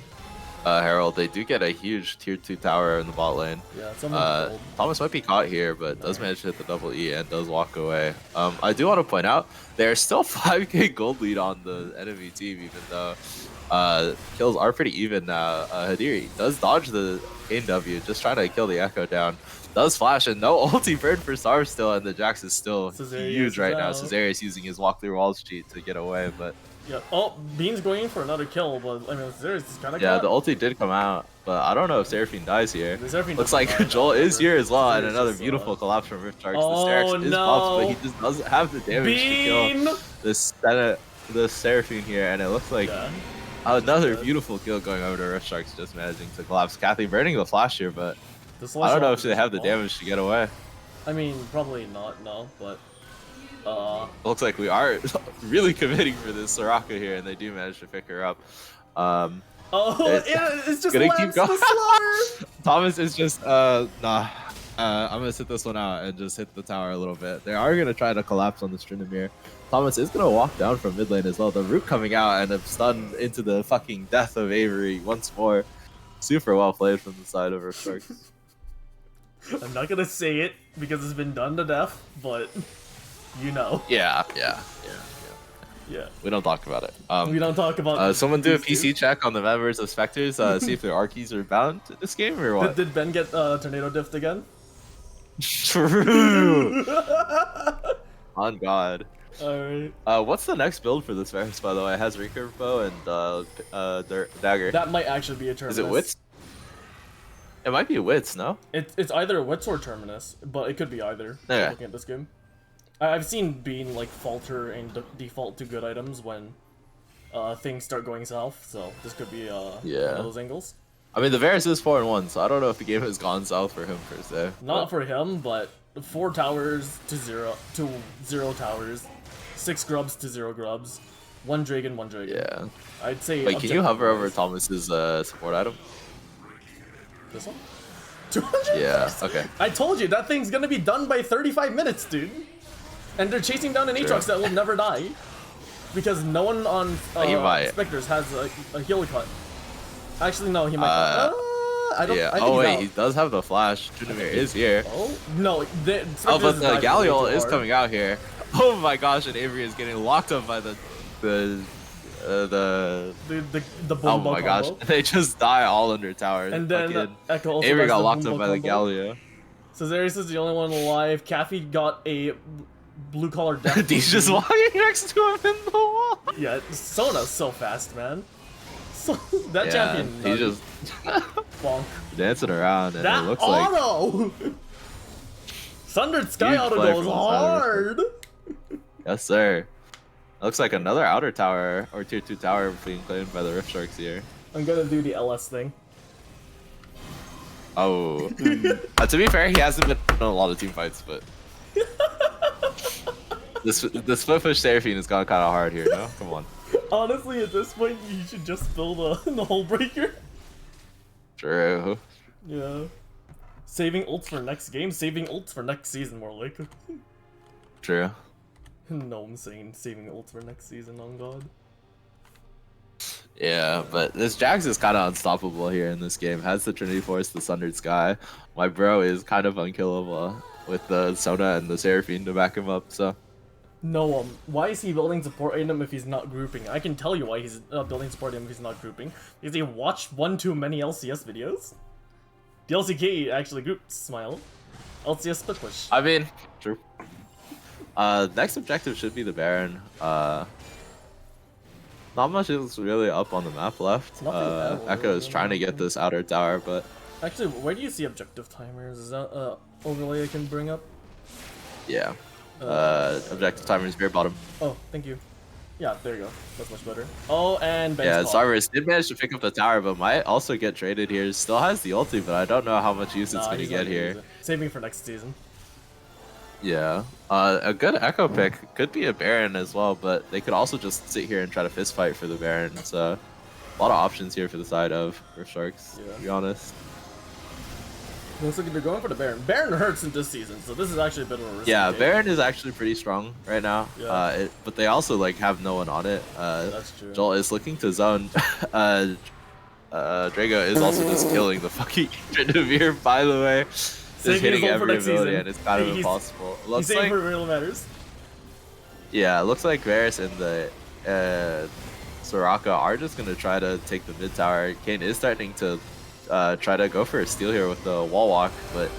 Herald, they do get a huge tier 2 tower in the bot lane. Yeah, Thomas might be caught here, but does manage to hit the double E and does walk away. I do want to point out, there's still 5k gold lead on the enemy team, even though kills are pretty even now. Hadiri does dodge the Kayn W, just trying to kill the Echo down. Does flash, and no ulti burn for Starv still, and the Jax is still huge right now. Cesarius using his walk through walls cheat to get away, but... Yeah. Oh, Bean's going in for another kill, but I mean, Seraphine is kind of. Yeah, the ulti did come out, but I don't know if Seraphine dies here. Looks like Joel is here as well, and another beautiful collapse from Rift Sharks. Oh, the Sterax is popped, but he just doesn't have the damage to kill the Seraphine here, and it looks like another beautiful kill going over to Rift Sharks, just managing to collapse. Kathy burning the flash here, but I don't know if they have the damage to get away. I mean, probably not, no, but. Looks like we are really committing for this Soraka here, and they do manage to pick her up. It's just gonna keep going. Thomas is just nah. I'm gonna sit this one out and just hit the tower a little bit. They are gonna try to collapse on the Tryndamere. Thomas is gonna walk down from mid lane as well. The root coming out and a stun into the fucking death of Avery once more. Super well played from the side of Rift Sharks. I'm not gonna say it because it's been done to death, but. You know. Yeah. Yeah. We don't talk about it. We don't talk about. Someone do a these PC two. check on the members of Spectres. See if their R keys are bound to this game or what. Did Ben get tornado diffed again? True. On God. Alright. What's the next build for this Varus, by the way? It has recurve bow and dagger. That might actually be a terminus. Is it wits? It might be wits, no? It's either wits or terminus, but it could be either. Okay. Looking at this game, I've seen Bean like falter and default to good items when things start going south. So this could be one of those angles. I mean, the Varus is 4-1, so I don't know if the game has gone south for him per se. Not for him, but 4 towers to 0 towers, 6 grubs to 0 grubs, 1 dragon, 1 dragon. Yeah. I'd say. Wait, can you hover over Thomas's support item? This one? 200? Yeah, okay. I told you, that thing's gonna be done by 35 minutes, dude. And they're chasing down an Aatrox that will never die. Because no one on Spectres has a heal cut. Actually, no, he might I don't, yeah. I think wait, he does have the flash. Tryndamere is here. Oh, no. But the Galliol is coming out here. Oh my gosh, and Avery is getting locked up by the oh my gosh, they just die all under towers. And then Echo also Avery got locked up by the Galio. So Zarius is the only one alive. Kathy got a blue collar death. He's just walking next to him in the wall. Yeah, Sona's so fast, man. So that champion. He just bonk. dancing around, and that it looks auto! Sundered Sky auto goes hard. Yes, sir. Looks like another outer tower or tier 2 tower being claimed by the Rift Sharks here. I'm gonna do the LS thing. Oh. To be fair, he hasn't been in a lot of team fights, but the split push Seraphine has gone kind of hard here. No, come on. Honestly, at this point, you should just build the Hull Breaker. True. Yeah. Saving ults for next game, saving ults for next season, more like. True. No, I'm saying saving ults for next season, on God. Yeah, but this Jax is kind of unstoppable here in this game. Has the Trinity Force, the Sundered Sky. My bro is kind of unkillable with the Sona and the Seraphine to back him up, so. No, why is he building support item if he's not grouping? I can tell you why he's building support item if he's not grouping. Because he watched one too many LCS videos. The LCK actually grouped, smile. LCS split push. I mean, true. Next objective should be the Baron. Not much is really up on the map left. Echo is trying to get this outer tower, but... Actually, where do you see objective timers? Is that overlay I can bring up? Yeah. Objective timer is very bottom. Oh, thank you. Yeah, there you go. That's much better. Oh, and Ben's yeah, Zarvus did manage to pick up the tower, but might also get traded here. Still has the ulti, but I don't know how much use it's going to get here. Saving for next season. Yeah. A good Echo pick could be a Baron as well, but they could also just sit here and try to fist fight for the Baron. So a lot of options here for the side of Rift Sharks, to be honest. Looks like they're going for the Baron. Baron hurts in this season, so this is actually a bit of a risk. Yeah, Baron is actually pretty strong right now. Yeah. But they also like have no one on it. That's true. Joel is looking to zone. Drago is also just killing the fucking Tryndamere, by the way. Just hitting every ability, and it's kind of impossible. It looks like for real matters. Yeah, it looks like Varus and the Soraka are just gonna try to take the mid tower. Kane is starting to try to go for a steal here with the wall walk, but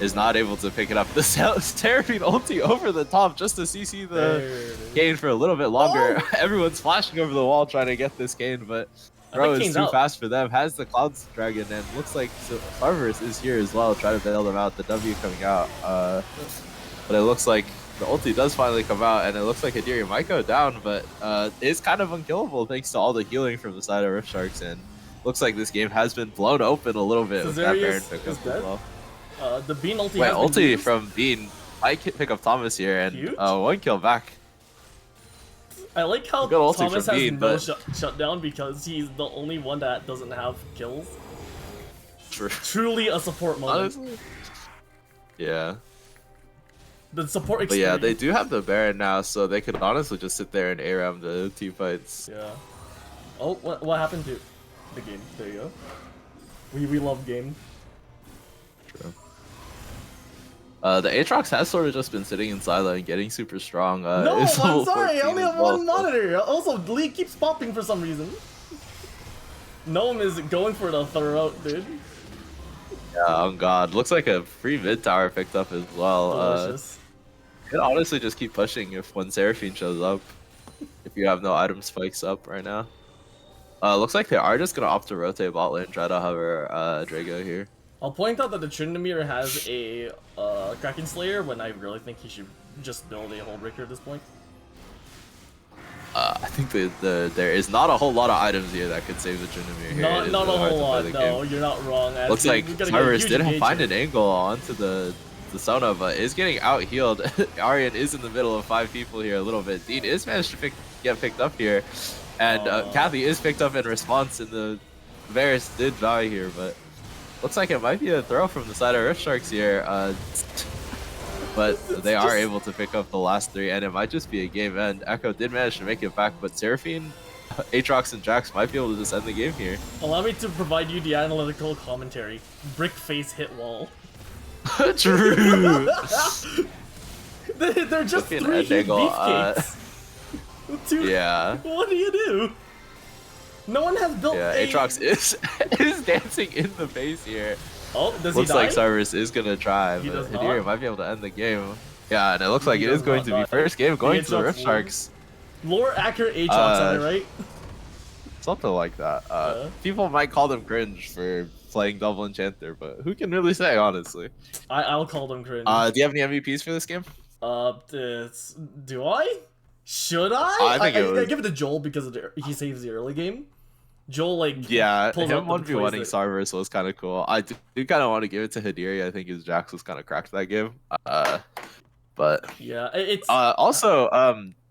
is not able to pick it up. The Seraphine ulti over the top just to CC the Kane for a little bit longer. Oh! Everyone's flashing over the wall trying to get this Kane, but bro is too fast for them. Has the Clouds Dragon, and looks like Sarverus is here as well, trying to bail them out. The W coming out, but it looks like the ulti does finally come out, and it looks like Adiri might go down, but is kind of unkillable thanks to all the healing from the side of Rift Sharks, and looks like this game has been blown open a little bit with that Baron pickup as well. The Bean ulti. Wait, ulti from Bean might pick up Thomas here, and one kill back. I like how Thomas has Bean, no shutdown because he's the only one that doesn't have kills. Truly a support moment. Honestly. Yeah. The support experience. But yeah, they do have the Baron now, so they could honestly just sit there and ARAM the team fights. Yeah. Oh, what happened to the game? There you go. We love game. True. The Aatrox has sort of just been sitting in silo and getting super strong. No, It's I'm level sorry, I 14 only as have well, one monitor. Also, Lee keeps popping for some reason. Gnome is going for the throat, dude. Yeah, oh god. Looks like a free mid tower picked up as well. Delicious. Could honestly just keep pushing if when Seraphine shows up. If you have no item spikes up right now. Looks like they are just gonna opt to rotate bot lane, try to hover Drago here. I'll point out that the Tryndamere has a Kraken Slayer when I really think he should just build a Hull Breaker at this point. I think there is not a whole lot of items here that could save the Tryndamere here. Not a whole lot, no, you're not wrong. Looks like Cyrus did find an angle onto the Sona, but is getting out healed. Aryan is in the middle of 5 people here a little bit. Dean is managed to get picked up here. And Kathy is picked up in response, and the Varus did die here, but looks like it might be a throw from the side of Rift Sharks here. But they are able to pick up the last 3, and it might just be a game end. Echo did manage to make it back, but Seraphine, Aatrox, and Jax might be able to just end the game here. Allow me to provide you the analytical commentary. Brick face hit wall. True! They're just 3 hit beefcakes. Yeah. What do you do? No one has built Aatrox is dancing in the base here. Oh, does looks he die? Like Cyrus is gonna try, He but does Hidiri not. might be able to end the game. Yeah, and it looks like it is going to be first game going to the Rift Sharks. Lore accurate Aatrox, am I right? Something like that. People might call them cringe for playing double enchanter, but who can really say, honestly? I'll call them cringe. Do you have any MVPs for this game? Do I? Should I? I think I give it to Joel because he saves the early game. Joel, like, yeah, pulls him out the 1v1ing Sarverus was kind of cool. I do kind of want to give it to Hidiri. I think his Jax was kind of cracked that game. But yeah, it's also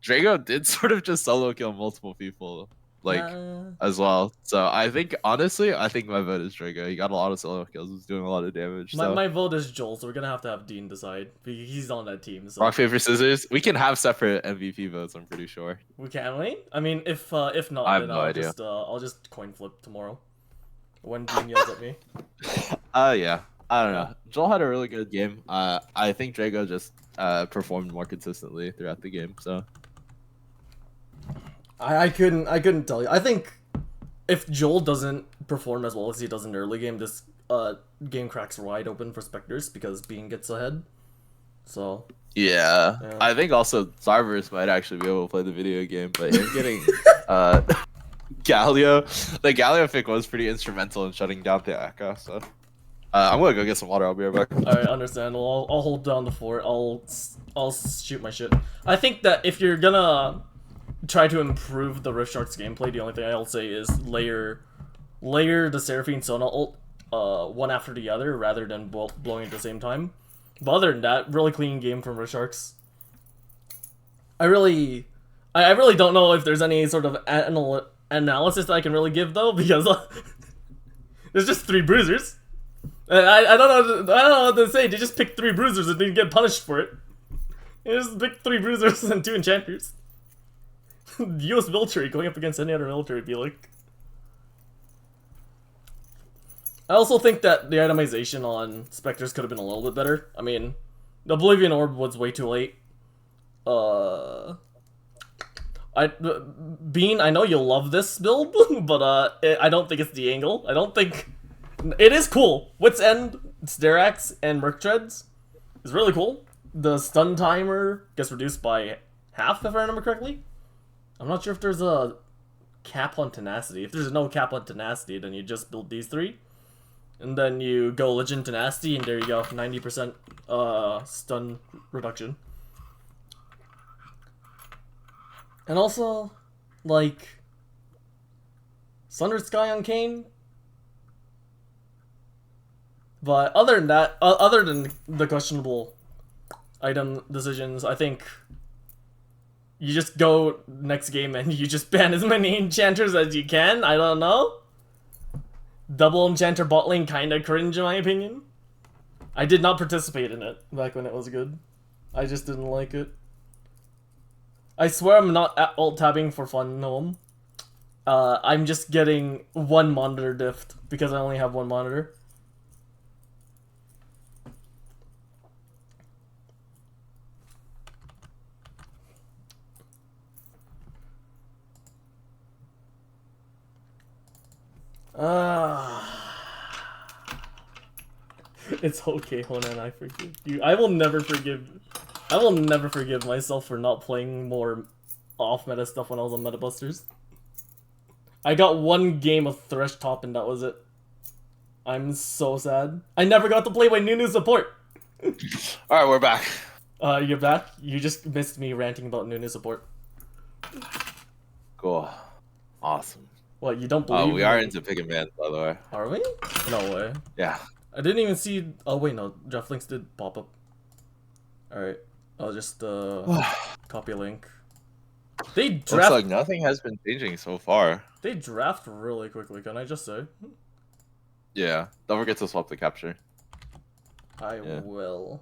Drago did sort of just solo kill multiple people, like as well. So I think honestly, I think my vote is Drago. He got a lot of solo kills. He's doing a lot of damage. My vote is Joel. So we're gonna have Dean decide. He's on that team. So. Rock paper scissors. We can have separate MVP votes. I'm pretty sure. We can we? I mean, if not, then I'll just coin flip tomorrow when Dean yells at me. Yeah. I don't know. Joel had a really good game. I think Drago just performed more consistently throughout the game. So I couldn't tell you. I think if Joel doesn't perform as well as he does in the early game, this game cracks wide open for Spectres because Bean gets ahead. So yeah. I think also Sarverus might actually be able to play the video game, but him getting Galio, the Galio pick was pretty instrumental in shutting down the Echo. So I'm gonna go get some water. I'll be right back. All right, understandable. I'll hold down the fort. I'll shoot my shit. I think that if you're gonna try to improve the Rift Sharks gameplay, the only thing I'll say is layer the Seraphine Sona ult one after the other rather than blowing at the same time. But other than that, really clean game from Rift Sharks. I really don't know if there's any sort of analysis that I can really give though, because there's just 3 bruisers. I don't know what to say. They just picked 3 bruisers and didn't get punished for it. They just picked 3 bruisers and 2 enchanters. US military going up against any other military would be like. I also think that the itemization on Spectres could have been a little bit better. I mean, the Oblivion Orb was way too late. Bean, I know you'll love this build, but I don't think it's the angle. I don't think it is cool. Wit's End, Sterax, and Merc Treads is really cool. The stun timer gets reduced by half, if I remember correctly. I'm not sure if there's a cap on tenacity. If there's no cap on tenacity, then you just build these 3. And then you go Legend Tenacity, and there you go, 90% stun reduction. And also, like, Sundered Sky on Kayn. But other than that, other than the questionable item decisions, I think you just go next game and you just ban as many enchanters as you can. I don't know. Double enchanter bot lane kinda cringe in my opinion. I did not participate in it back when it was good. I just didn't like it. I swear I'm not alt-tabbing for fun, no. I'm just getting 1 monitor diff because I only have 1 monitor. It's okay, Honan, I forgive you. I will never forgive myself for not playing more off-meta stuff when I was on Meta Busters. I got one game of Thresh Top and that was it. I'm so sad. I never got to play my Nunu support! Alright, we're back. You're back? You just missed me ranting about Nunu support. Cool. Awesome. What, you don't believe we are into pick and bans, by the way. Are we? No way. Yeah. I didn't even see... Oh, wait, no. Draft links did pop up. Alright. I'll just, copy a link. They draft... Looks like nothing has been changing so far. They draft really quickly, can I just say? Yeah. Don't forget to swap the capture. I will.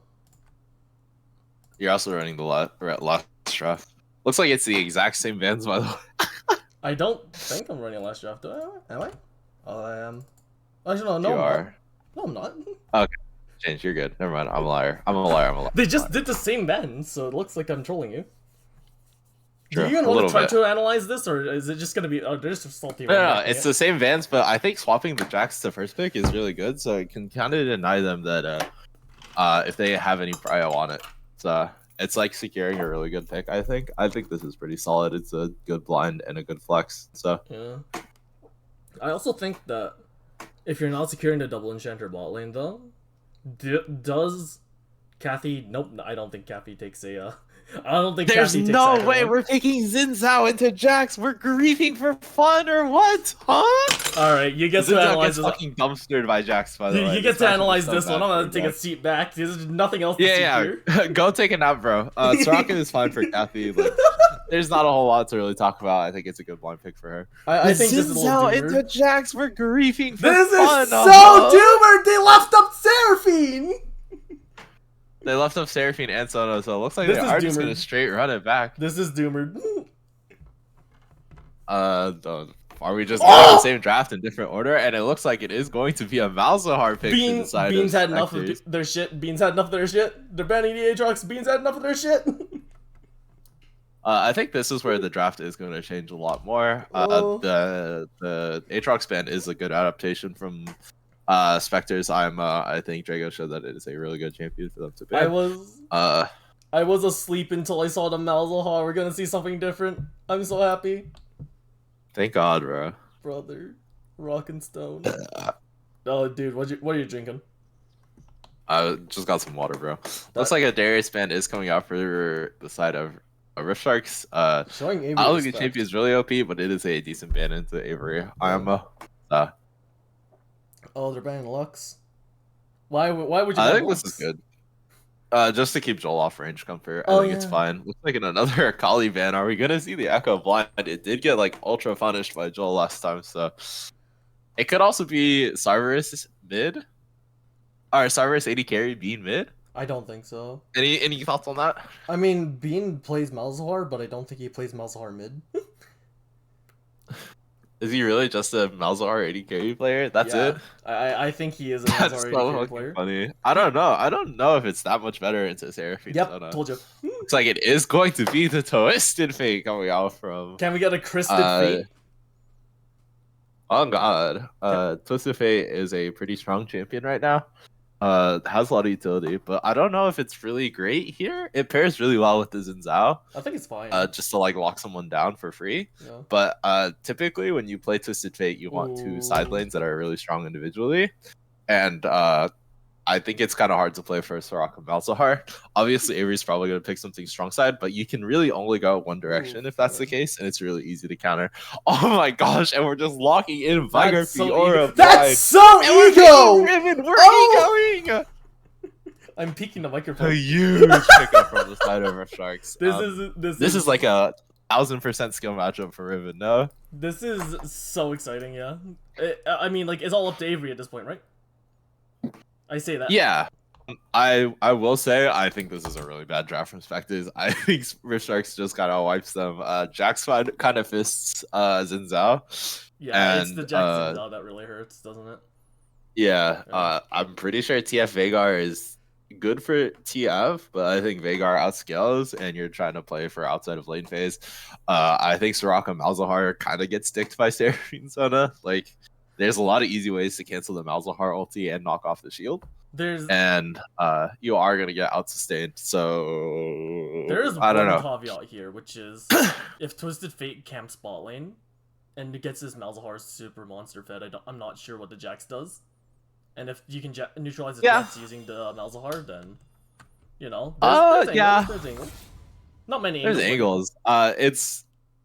You're also running the last draft. Looks like it's the exact same bans, by the way. I don't think I'm running last draft, am I? Oh, I am. Actually, no, you are. No, I'm not. Okay. Change, you're good. Never mind. I'm a liar. I'm a liar. They just did the same bans, so it looks like I'm trolling you. Sure, do you even want to try to analyze this, or is it just gonna be? Oh, they're just salty. No, it's the same Vans, but I think swapping the Jacks to first pick is really good, so it can kind of deny them that if they have any prio on it. So it's like securing a really good pick. I think this is pretty solid. It's a good blind and a good flex. So yeah, I also think that if you're not securing the double enchanter bot lane, though, does Kathy? Nope, I don't think Kathy takes a. I don't think there's no way we're taking Xin Zhao into Jax. We're grieving for fun or what? Huh? All right, you get to analyze this. Fucking dumpstered by Jax, by the way. You get to analyze this one. I'm gonna take a seat back. There's nothing else to see here. Go take a nap, bro. Soraka is fine for Kathy. Like, there's not a whole lot to really talk about. I think it's a good blind pick for her. I think Xin Zhao into Jax. We're grieving for fun. This is so doomer. They left up Seraphine. They left up Seraphine and Sono, so it looks like they are just gonna straight run it back. This is doomer. Are we just getting the same draft in different order? And it looks like it is going to be a Malzahar pick. Beans had enough of their shit. Beans had enough of their shit. They're banning the Aatrox. Beans had enough of their shit. I think this is where the draft is going to change a lot more. The Aatrox ban is a good adaptation from Spectres. I think Drago showed that it is a really good champion for them to ban. I was asleep until I saw the Malzahar. We're gonna see something different. I'm so happy. Thank God, bro. Brother, rock and stone. Oh, dude, what are you drinking? I just got some water, bro. Looks like a Darius ban is coming out for the side of Rift Sharks. Showing Avery. I don't think the champion is really OP, but it is a decent ban into Avery. Oh, they're banning Lux. Why would you? I think Lux? This is good. Just to keep Joel off range comfort. I think it's fine. Looks like in another Akali ban. Are we gonna see the Echo blind? It did get like ultra punished by Joel last time, so it could also be Cerberus mid. Or Cerberus 80 carry Bean mid. I don't think so. Any thoughts on that? I mean, Bean plays Malzahar, but I don't think he plays Malzahar mid. Is he really just a Malzahar 80 carry player? That's it? I think he is a Malzahar 80 carry player. Funny. I don't know if it's that much better into Seraphine. Yep, told you. Looks like it is going to be the Twisted Fate coming out from... Can we get a Crysted Fate? Oh god. Twisted Fate is a pretty strong champion right now. Has a lot of utility, but I don't know if it's really great here. It pairs really well with the Xin Zhao. I think it's fine. Just to like lock someone down for free. Yeah. But typically when you play Twisted Fate, you want two side lanes that are really strong individually. And I think it's kind of hard to play for Soraka Malzahar. Obviously, Avery's probably going to pick something strong side, but you can really only go one direction if that's the case, and it's really easy to counter. Oh my gosh, and we're just locking in Viger Fiora. That's so ego! We're egoing! I'm peeking the microphone. A huge pickup from the side of our Sharks. This is like a 1000% skill matchup for Riven, no? This is so exciting, yeah. I mean, like, it's all up to Avery at this point, right? I say that. Yeah. I will say, I think this is a really bad draft from Spectres. I think Rift Sharks just kind of wipes them. Jax kind of fists Xin Zhao. Yeah, and, it's the Jax Xin Zhao that really hurts, doesn't it? Yeah, I'm pretty sure TF Veigar is good for TF, but I think Veigar outscales, and you're trying to play for outside of lane phase. I think Soraka Malzahar kind of gets sticked by Seraphine Sona. Like, there's a lot of easy ways to cancel the Malzahar ulti and knock off the shield. And you are gonna get out sustained. So there is I don't know. Caveat here, which is if Twisted Fate camps bot lane and gets his Malzahar super monster fed, I'm not sure what the Jax does. And if you can neutralize the Jax using the Malzahar, then you know. There's angles. Not many angles. There's angles.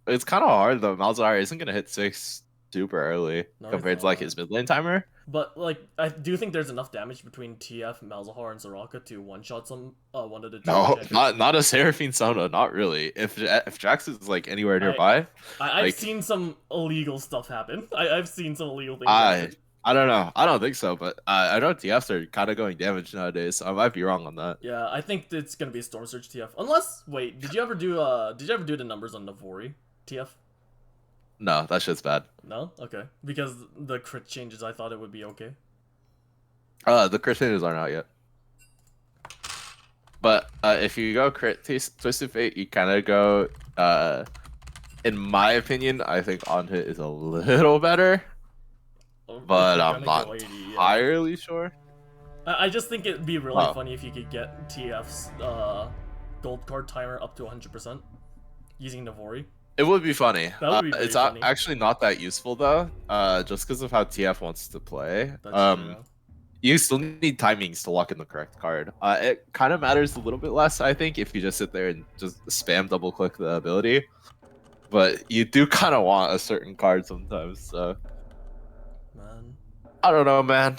It's kind of hard though. Malzahar isn't gonna hit 6 super early compared to like his mid lane timer. But like, I do think there's enough damage between TF, Malzahar, and Soraka to one-shot some one of the two. No, not a Seraphine Sona, not really. If Jax is like anywhere nearby, I've seen some illegal stuff happen. I've seen some illegal things happen. I don't know. I don't think so, but I know TFs are kind of going damage nowadays, so I might be wrong on that. Yeah, I think it's gonna be a Storm Surge TF. Unless, wait, did you ever do the numbers on Navori TF? No, that shit's bad. No? Okay. Because the crit changes, I thought it would be okay. The crit changes aren't out yet. But if you go crit Twisted Fate, you kind of go, in my opinion, I think on hit is a little better. But I'm not entirely sure. I just think it'd be really funny if you could get TF's gold card timer up to 100% using Navori. It would be funny. That would be it's funny. Actually not that useful though, just because of how TF wants to play. That's true. You still need timings to lock in the correct card. It kind of matters a little bit less, I think, if you just sit there and just spam double click the ability. But you do kind of want a certain card sometimes, so. Man. I don't know, man.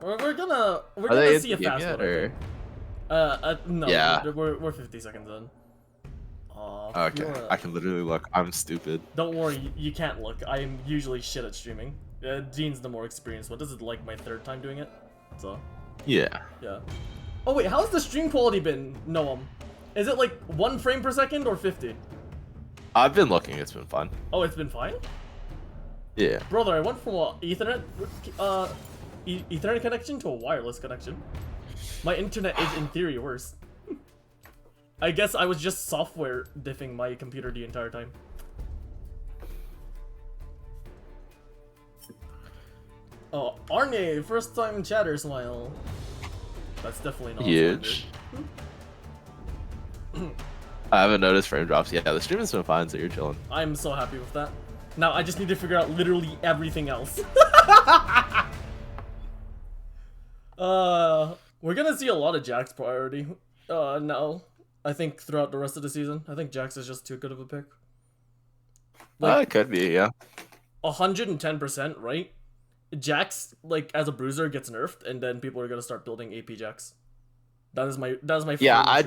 We're gonna see a fast one. Or... no. Yeah. We're 50 seconds in. Okay, I can literally look. I'm stupid. Don't worry, you can't look. I am usually shit at streaming. Dean's the more experienced one. This is like my 3rd time doing it, so. Yeah. Yeah. Oh wait, how's the stream quality been, Noam? Is it like 1 frame per second or 50? I've been looking. It's been fun. Oh, it's been fine? Yeah. Brother, I went from a Ethernet connection to a wireless connection. My internet is in theory worse. I guess I was just software diffing my computer the entire time. Oh, Arne, first time chatter smile. That's definitely not huge. I haven't noticed frame drops. Yeah, the stream has been fine, so you're chilling. I'm so happy with that. Now I just need to figure out literally everything else. We're gonna see a lot of Jax priority. No. I think throughout the rest of the season. I think Jax is just too good of a pick. Like, it could be, yeah. 110%, right? Jax, like, as a bruiser gets nerfed, and then people are gonna start building AP Jax. That is my yeah, I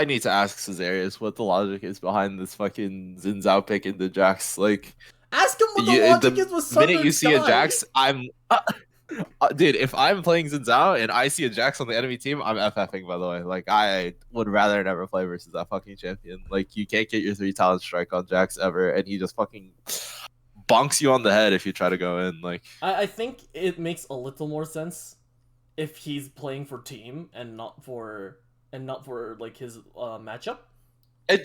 need to ask Cesarius what the logic is behind this fucking Xin Zhao pick into Jax. Like, ask him what the logic is with Southern The minute you see a Jax, I'm dude, if I'm playing Xin Zhao and I see a Jax on the enemy team, I'm FFing, by the way. Like, I would rather never play versus that fucking champion. Like, you can't get your 3 talent strike on Jax ever, and he just fucking bonks you on the head if you try to go in. Like, I think it makes a little more sense if he's playing for team and not for like his matchup. Dude,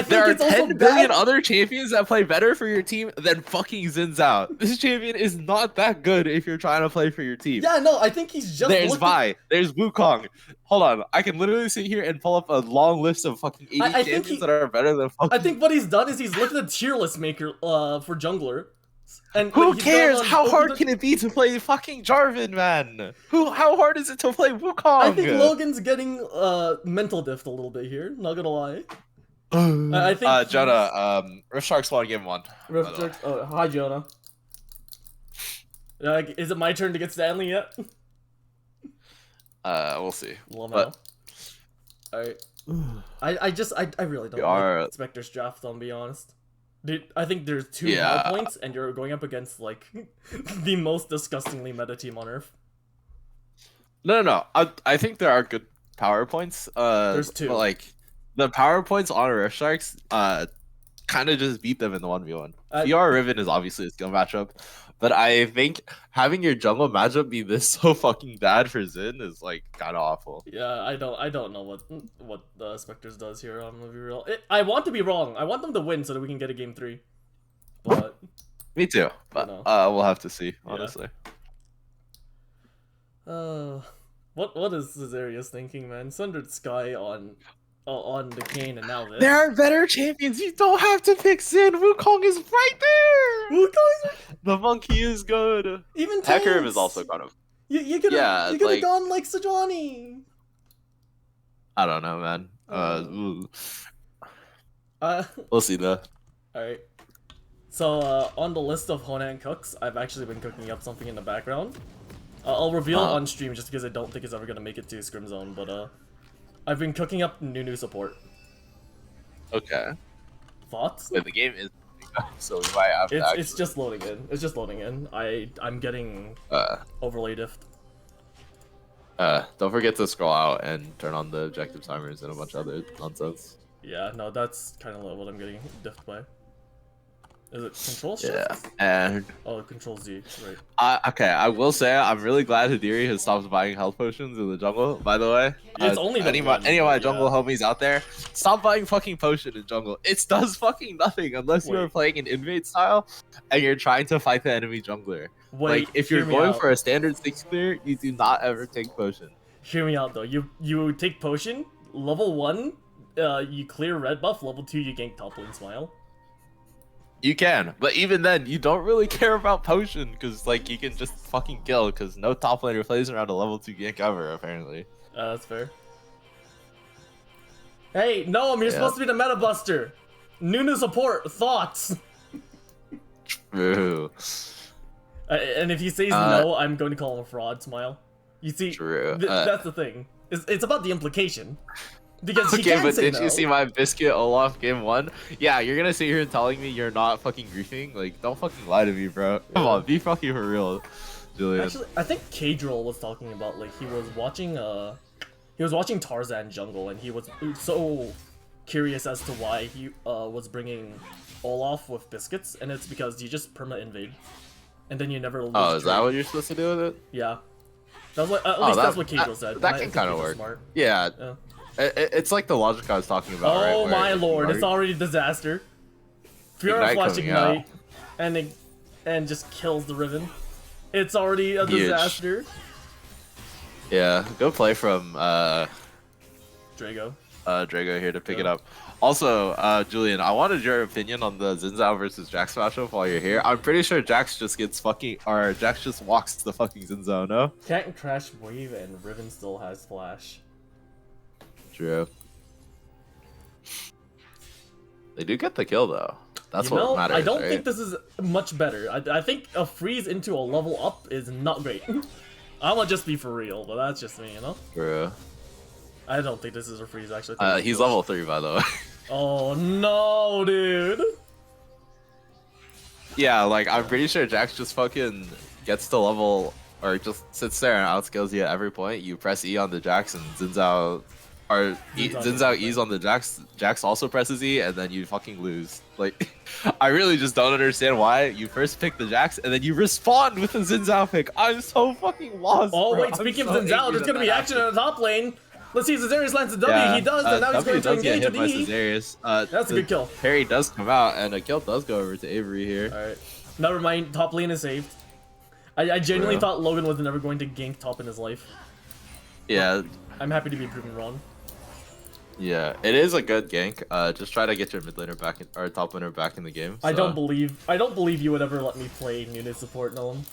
there are 10 billion other champions that play better for your team than fucking Xin Zhao. This champion is not that good if you're trying to play for your team. Yeah, no, I think he's just. There's Vi, there's Wukong. Hold on, I can literally sit here and pull up a long list of fucking 80 champions that are better than fucking. I think what he's done is he's looked at the tier list maker for jungler. And who cares? How hard can it be to play fucking Jarvan, man? How hard is it to play Wukong? I think Logan's getting mental diffed a little bit here. Not gonna lie. I think Jonah, Rift Sharks won game 1. Rift Sharks. Oh, hi Jonah. Is it my turn to get Stanley yet? We'll see. Alright. I really don't like Spectres draft, I'll be honest. Dude, I think there's 2 power points, and you're going up against, like, the most disgustingly meta team on Earth. No. I think there are good power points. There's 2. But, like, the power points on Rift Sharks kind of just beat them in the 1v1. VR Riven is obviously a skill matchup, but I think having your jungle matchup be this so fucking bad for Xin is, like, kind of awful. Yeah, I don't know what the Spectres does here. I'm gonna be real. I want to be wrong. I want them to win so that we can get a game 3. But Me too. But we'll have to see, honestly. What is Caesarius thinking, man? Sundered Sky on the Kane, and now this. There are better champions. You don't have to pick Sin. Wukong is right there. The monkey is good. Even Hecarim is also kind of. You could have gone like Sejuani. I don't know, man. We'll see though. Alright. So on the list of Honan cooks, I've actually been cooking up something in the background. I'll reveal it on stream just because I don't think it's ever gonna make it to Scrim Zone, but I've been cooking up Nunu support. Okay. Thoughts? Wait, the game is so we might have to It's just loading in. It's just loading in. I'm getting overlay diff. Don't forget to scroll out and turn on the objective timers and a bunch of other nonsense. Yeah, no, that's kind of what I'm getting diffed by. Is it Control Shift? Yeah, and Control Z, right. Okay, I will say I'm really glad Hidiri has stopped buying health potions in the jungle. By the way, it's only any of my jungle homies out there, stop buying fucking potion in jungle. It does fucking nothing unless you are playing an invade style and you're trying to fight the enemy jungler. Like if you're going for a standard 6 clear, you do not ever take potion. Hear me out though. You take potion, level 1, you clear red buff, level 2 you gank top lane smile. You can, but even then, you don't really care about potion because, like, you can just fucking kill because no top laner plays around a level 2 gank ever, apparently. That's fair. Hey, Noam, you're supposed to be the meta buster. Nunu support, thoughts. True. And if he says no, I'm going to call him a fraud, smile. You see, that's the thing. It's about the implication. Because okay, but did you see my Biscuit Olaf game 1? Yeah, you're gonna sit here and telling me you're not fucking griefing? Like, don't fucking lie to me, bro. Come on, be fucking for real, Julian. Actually, I think Kadril was talking about, like, he was watching Tarzan Jungle, and he was so curious as to why he was bringing Olaf with Biscuits, and it's because you just perma-invade, and then you never lose. Oh, is that what you're supposed to do with it? Yeah. That was like, at least that's what Kadril said. That can kind of work. Smart. Yeah. It's like the logic I was talking about, right? Oh my lord, it's already a disaster. Fiora Flash Ignite, and just kills the Riven. It's already a disaster. Yeah, go play from Drago. Drago here to pick it up. Also, Julian, I wanted your opinion on the Xin Zhao versus Jax matchup while you're here. I'm pretty sure Jax just gets Jax just walks the fucking Xin Zhao, no? Can't crash wave and Riven still has flash. True. They do get the kill though. That's what matters. I don't think this is much better. I think a freeze into a level up is not great. I'ma just be for real, but that's just me, you know? True. I don't think this is a freeze actually. He's level 3 by the way. Oh no, dude. Yeah, like I'm pretty sure Jax just fucking gets to level or just sits there and outskills you at every point. You press E on the Jax and Xin Zhao E's on the Jax. Jax also presses E, and then you fucking lose. Like, I really just don't understand why you first pick the Jax, and then you respond with the Xin Zhao pick. I'm so fucking lost. Oh wait, speaking of Xin Zhao, there's gonna be action on the top lane. Let's see if Caesarius lands the W. Yeah, he does, and now he's going to engage with E. That's a good kill. Parry does come out, and a kill does go over to Avery here. All right, never mind. Top lane is saved. I genuinely thought Logan was never going to gank top in his life. Yeah. I'm happy to be proven wrong. Yeah, it is a good gank. Just try to get your mid laner back or top laner back in the game. So. I don't believe you would ever let me play Nunu support, Nolan.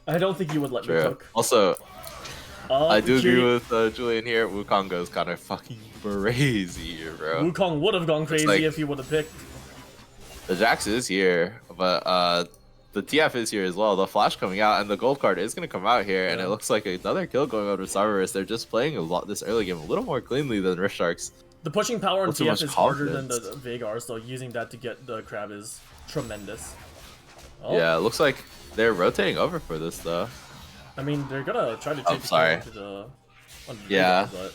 I don't think you would let me cook. Also, I do agree with Julian here. Wukong goes kind of fucking crazy here, bro. Wukong would have gone crazy if he would have picked. The Jax is here, but the TF is here as well. The flash coming out, and the gold card is going to come out here, and it looks like another kill going over to Cerberus. They're just playing this early game a little more cleanly than Rift Sharks. The pushing power on TF is harder than the Veigar, so using that to get the crab is tremendous. Oh. Yeah, it looks like they're rotating over for this, though. I mean, they're going to try to take the kill onto the Veigar, but...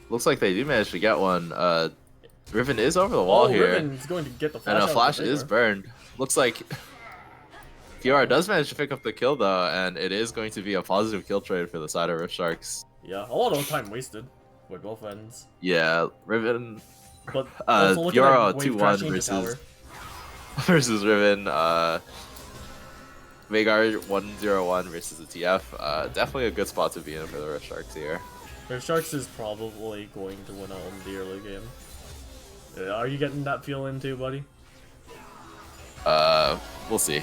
Looks like they do manage to get one. Riven is over the wall here. Riven's going to get the flash, and a flash is burned. Looks like Fiora does manage to pick up the kill though, and it is going to be a positive kill trade for the side of Rift Sharks. Yeah, a lot of time wasted by both ends. Yeah, Riven. But Fiora 2-1 versus Riven. Veigar 101 versus the TF. Definitely a good spot to be in for the Rift Sharks here. Rift Sharks is probably going to win out in the early game. Are you getting that feeling too, buddy? We'll see.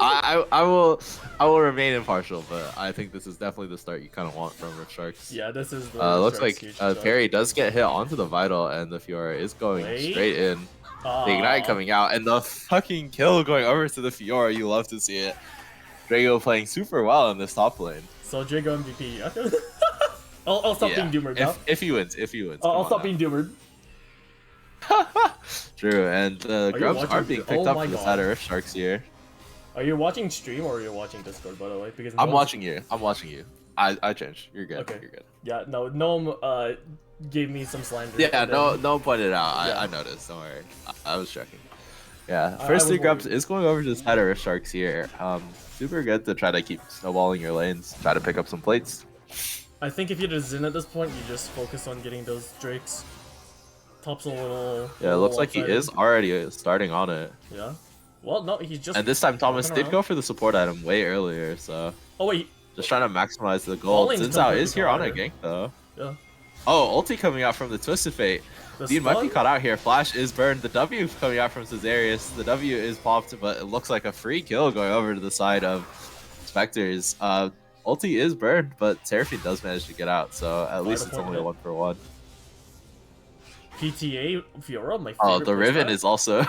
I will remain impartial, but I think this is definitely the start you kind of want from Rift Sharks. Yeah, this is the looks like Perry does get hit onto the Vital, and the Fiora is going straight in. The Ignite coming out, and the fucking kill going over to the Fiora. You love to see it. Drago playing super well in this top lane. So Drago MVP. I'll stop being doomered now. If he wins. I'll stop being doomered. True, and Grubs are being picked up from the side of Rift Sharks here. Are you watching stream or are you watching Discord, by the way? Because I'm watching you. I changed. You're good. Okay. You're good. Yeah, no gave me some slander. Yeah, no one pointed out. I noticed. Don't worry. I was checking. Yeah, first three Grubs is going over to the side of Rift Sharks here. Super good to try to keep snowballing your lanes, try to pick up some plates. I think if you're just Xin at this point, you just focus on getting those Drakes. Top's a little. Yeah, it looks like he is already starting on it. Yeah. Well, no, he's just. And this time Thomas did go for the support item way earlier, so. Oh wait. Just trying to maximize the gold. Zinzao is here on a gank though. Yeah. Oh, ulti coming out from the Twisted Fate. Dean might be caught out here. Flash is burned. The W coming out from Cesarius. The W is popped, but it looks like a free kill going over to the side of Spectres. Ulti is burned, but Seraphine does manage to get out, so at least it's only a 1-for-1. PTA Fiora, my favorite. Oh, the Riven is also.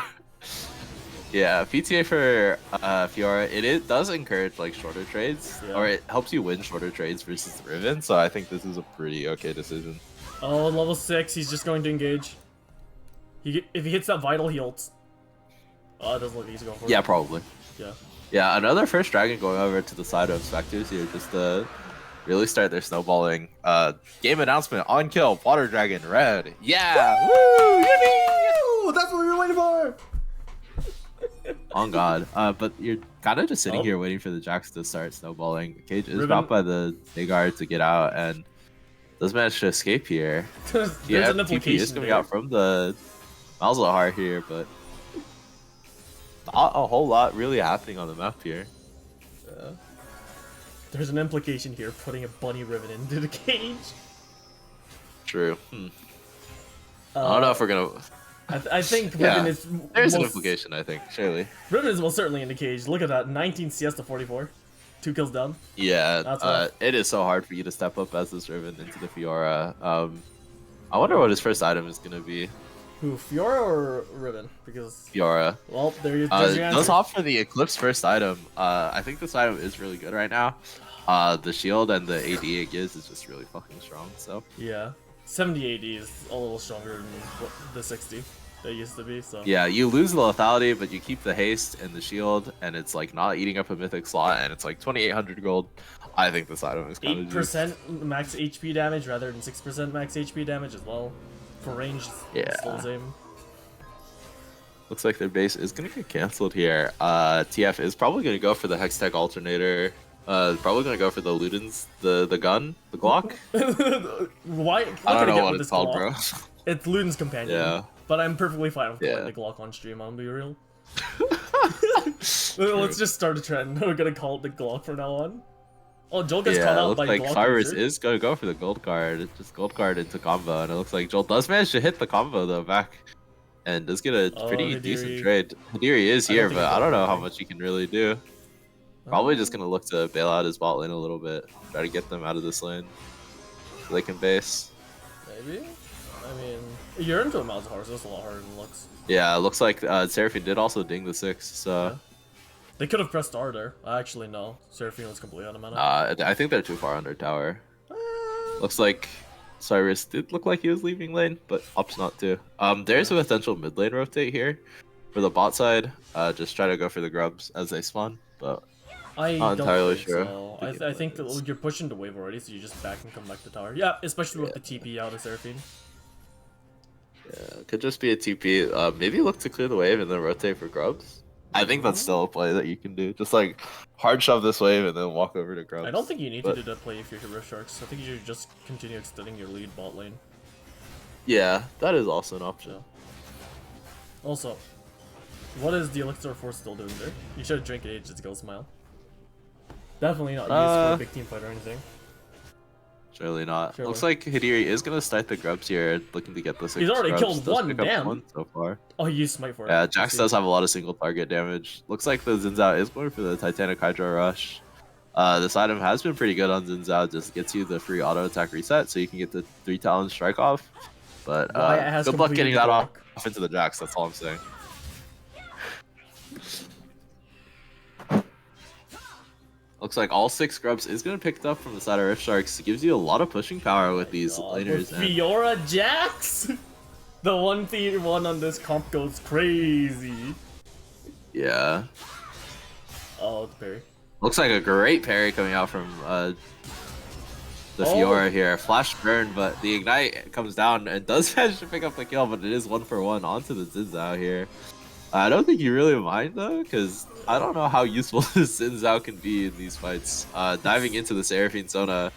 Yeah, PTA for Fiora, it does encourage like shorter trades, or it helps you win shorter trades versus the Riven, so I think this is a pretty okay decision. Oh, level 6, he's just going to engage. If he hits that Vital, he ults. Oh, it doesn't look like he's going for it. Yeah, probably. Yeah. Yeah, another first dragon going over to the side of Spectres here, just to really start their snowballing. Game announcement on kill, Water Dragon red. Yeah! Woo! Yippee! That's what we were waiting for! On God. But you're kind of just sitting here waiting for the Jax to start snowballing. Cage is dropped by the Veigar to get out and does manage to escape here. There's an implication TP is coming out from the Malzahar here, but not a whole lot really happening on the map here. Yeah. There's an implication here, putting a bunny ribbon into the cage. True. I don't know if we're gonna. I think Riven is. There's an implication, I think, surely. Riven is most certainly in the cage. Look at that, 19 CS to 44, 2 kills down. Yeah, it is so hard for you to step up as this Riven into the Fiora. I wonder what his first item is gonna be. Who, Fiora or Riven? Because Fiora. Well, there's your answer. Does opt for the Eclipse first item. I think this item is really good right now. The shield and the AD it gives is just really fucking strong. So yeah, 70 AD is a little stronger than the 60 that used to be. So yeah, you lose the lethality, but you keep the haste and the shield, and it's like not eating up a mythic slot, and it's like 2,800 gold. I think this item is kind of 8% max HP damage rather than 6% max HP damage as well. For range, still the same. Looks like their base is gonna get canceled here. TF is probably gonna go for the Hextech alternator. Probably gonna go for the Ludens, the gun, the Glock. Why? I don't know what it's called, bro. It's Luden's companion. Yeah. But I'm perfectly fine with playing the Glock on stream. I'm be real. Let's just start a trend. We're gonna call it the Glock from now on. Oh, Joel gets caught out by like Glock. Cyrus is gonna go for the gold card. It's just gold card into combo, and it looks like Joel does manage to hit the combo though back, and does get a pretty decent trade. Hadiri is here, but I don't know how much he can really do. Probably just gonna look to bail out his bot lane a little bit, try to get them out of this lane so they can base. Maybe. I mean, you're into a Malzahar, so it's a lot harder than it looks. Yeah, it looks like Seraphine did also ding the 6, so. Yeah. They could have pressed R there. Actually, no. Seraphine was completely out of mana. I think they're too far under tower. Looks like Cyrus did look like he was leaving lane, but opts not to. There's a potential mid lane rotate here for the bot side. Just try to go for the grubs as they spawn, but I'm not entirely sure. So. I think that you're pushing the wave already, so you just back and come back to tower. Yeah, especially with the TP out of Seraphine. Yeah, could just be a TP. Maybe look to clear the wave and then rotate for grubs. I think that's still a play that you can do. Just like hard shove this wave and then walk over to grubs. I don't think you need to do that play if you're Rift Sharks. I think you should just continue extending your lead bot lane. Yeah, that is also an option. Also, what is the Elixir Force still doing there? You should drink it, just go smile. Definitely not used for a big team fight or anything. Surely not. Surely. Looks like Hidiri is gonna start the grubs here, looking to get the 6 He's already grubs. killed one, damn. One so far. Oh, he used Smite for it. Yeah, Jax does have a lot of single target damage. Looks like the Xin Zhao is going for the Titanic Hydra Rush. This item has been pretty good on Xin Zhao, just gets you the free auto attack reset, so you can get the 3 Talon strike off. But good luck getting that off into the Jax, that's all I'm saying. Looks like all 6 grubs is going to pick it up from the side of Rift Sharks. It gives you a lot of pushing power with these laners. Fiora Jax? The 1v1 on this comp goes crazy. Yeah. Oh, it's parry. Looks like a great parry coming out from the Fiora here. Flash burn, but the Ignite comes down and does manage to pick up the kill, but it is 1-for-1 onto the Xin Zhao here. I don't think you really mind though, because I don't know how useful this Xin Zhao can be in these fights. Diving into the Seraphine Sona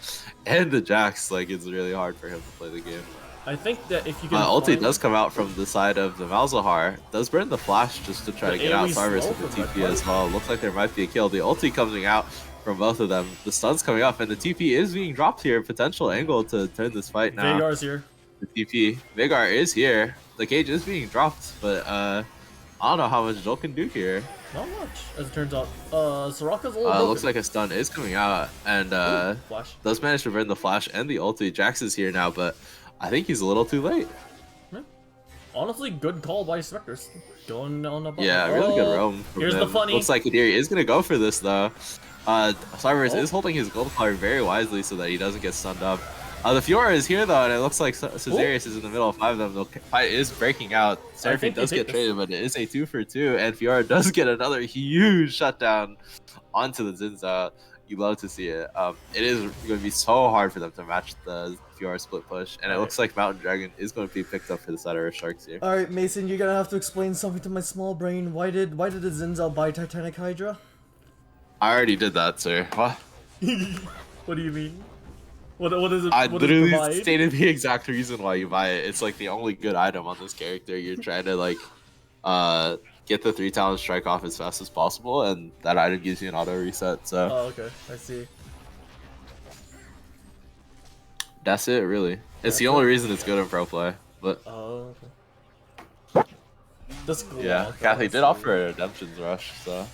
and the Jax, like, it's really hard for him to play the game. I think that if you can ulti does come out from the side of the Malzahar. Does burn the flash just to try to get out Sarvis with the TP as well. Looks like there might be a kill. The ulti coming out from both of them. The stun's coming up, and the TP is being dropped here. Potential angle to turn this fight now. Veigar's here. The TP. Veigar is here. The cage is being dropped, but I don't know how much Joel can do here. Not much, as it turns out. Soraka's a little looks like a stun is coming out, and flash. Does manage to burn the flash and the ulti. Jax is here now, but I think he's a little too late. Yeah. Honestly, good call by Spectres. Going on about really good roam from Here's him. the funny. Looks like Hidiri is going to go for this, though. Cyrus is holding his gold card very wisely so that he doesn't get stunned up. The Fiora is here, though, and it looks like Caesarius is in the middle of 5 of them. The fight is breaking out. Seraphine does get traded, but it is a 2-for-2, and Fiora does get another huge shutdown onto the Xin Zhao. You love to see it. It is going to be so hard for them to match the Fiora split push, and it looks like Mountain Dragon is going to be picked up for the side of Sharks here. Alright, Mason, you're going to have to explain something to my small brain. Why did the Xin Zhao buy Titanic Hydra? I already did that, sir. What? What do you mean? What is it? I literally stated the exact reason why you buy it. It's like the only good item on this character. You're trying to like get the 3 talent strike off as fast as possible, and that item gives you an auto reset. So oh, okay, I see. That's it, really. It's the only reason it's good in pro play. But oh, okay. This Glock, yeah, Kathy did offer a Redemption's Rush, so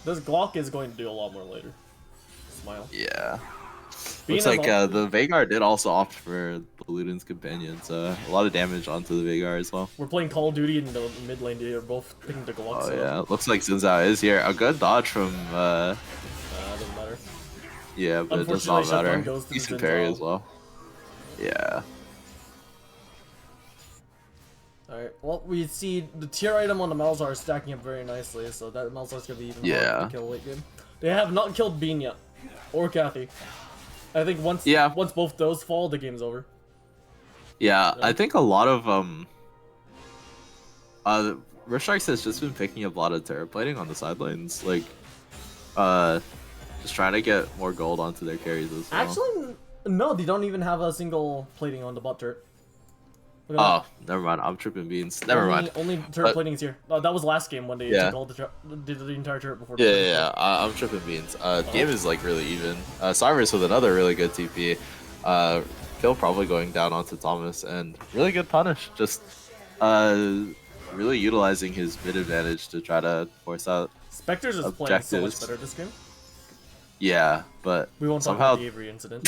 this Glock is going to do a lot more later. Smile. Yeah. Looks like the Veigar did also opt for the Luden's Companion, so a lot of damage onto the Veigar as well. We're playing Call of Duty in the mid lane. They're both picking the Glock. Oh yeah, looks like Xin Zhao is here. A good dodge from doesn't matter. Yeah, but it does not matter. Decent parry as well. Yeah. Alright, well, we see the tier item on the Malzahar stacking up very nicely, so that Malzahar's gonna be even harder to kill late game. They have not killed Bean yet, or Kathy. I think once both those fall, the game's over. Yeah, I think a lot of Rift Sharks has just been picking up a lot of terror plating on the side lanes, like just trying to get more gold onto their carries as well. Actually, no, they don't even have a single plating on the bot turret. Oh, never mind. I'm tripping beans. Never mind. Only turret plating is here. That was last game when they took all did the entire turret before. I'm tripping beans. Game is like really even. Cyrus with another really good TP. Kill probably going down onto Thomas, and really good punish. Just really utilizing his mid advantage to try to force out Spectres is playing so much better this game. Yeah, but we won't talk about the Avery incident.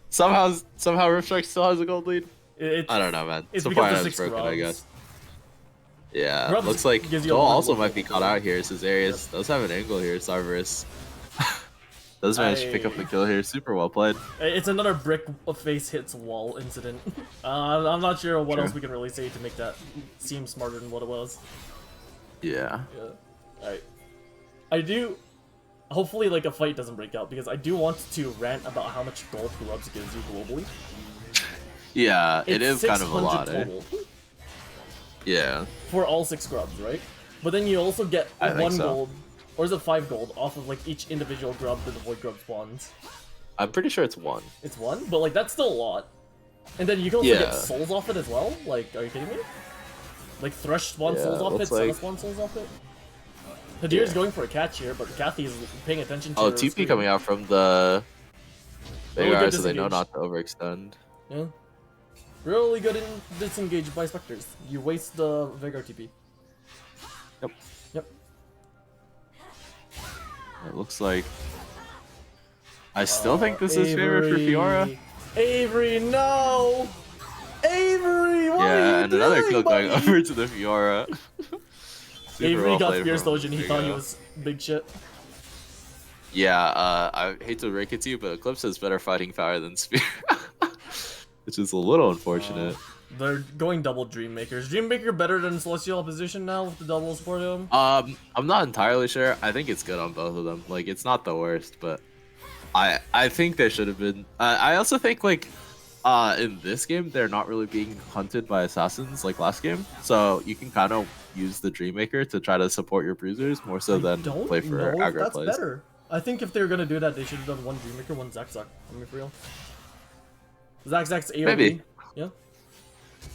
somehow Rift Shark still has a gold lead. I don't know, man. It's Supply because is broken, grubs. I guess. Yeah, Grubs looks like gives you Joel also might be caught out here. Caesarius does have an angle here. Sarverus does manage to pick up the kill here. Super well played. It's another brick face hits wall incident. I'm not sure what else we can really say to make that seem smarter than what it was. Yeah. Alright. I do... Hopefully, like, a fight doesn't break out, because I do want to rant about how much gold grubs gives you globally. Yeah, it is kind of a lot, total. Yeah. For all 6 grubs, right? But then you also get 1 gold, or is it 5 gold, off of like each individual grub that the void grub spawns. I'm pretty sure it's 1. It's 1? But like, that's still a lot. And then you can also get souls off it as well? Like, are you kidding me? Like, Thresh spawns souls off it, Senna spawns souls off it? Hadir's going for a catch here, but Kathy is paying attention to Oh, her TP screen. coming out from the Really Veigar, good so they know disengage. not to overextend. Yeah. Really good in disengage by Spectres. You waste the Veigar TP. Yep. Yep. It looks like... I still think this is favorite for Fiora. Avery, no! Avery, what are Yeah, you and another doing, kill buddy? going over to the Fiora. Super Avery well got played Fierce from Doge and he thought he Ringo. was big shit. Yeah, I hate to break it to you, but Eclipse has better fighting power than Spear. Which is a little unfortunate. They're going double Dreammakers. Dreammaker better than Celestial Opposition now with the double support him? I'm not entirely sure. I think it's good on both of them. Like, it's not the worst, but I think there should have been. I also think like in this game they're not really being hunted by assassins like last game, so you can kind of use the Dreammaker to try to support your bruisers more so than play for aggro that's plays. better. I think if they were gonna do that, they should have done one Dreammaker, one Zack. I mean, for real. Zack's AoE. Maybe. Yeah.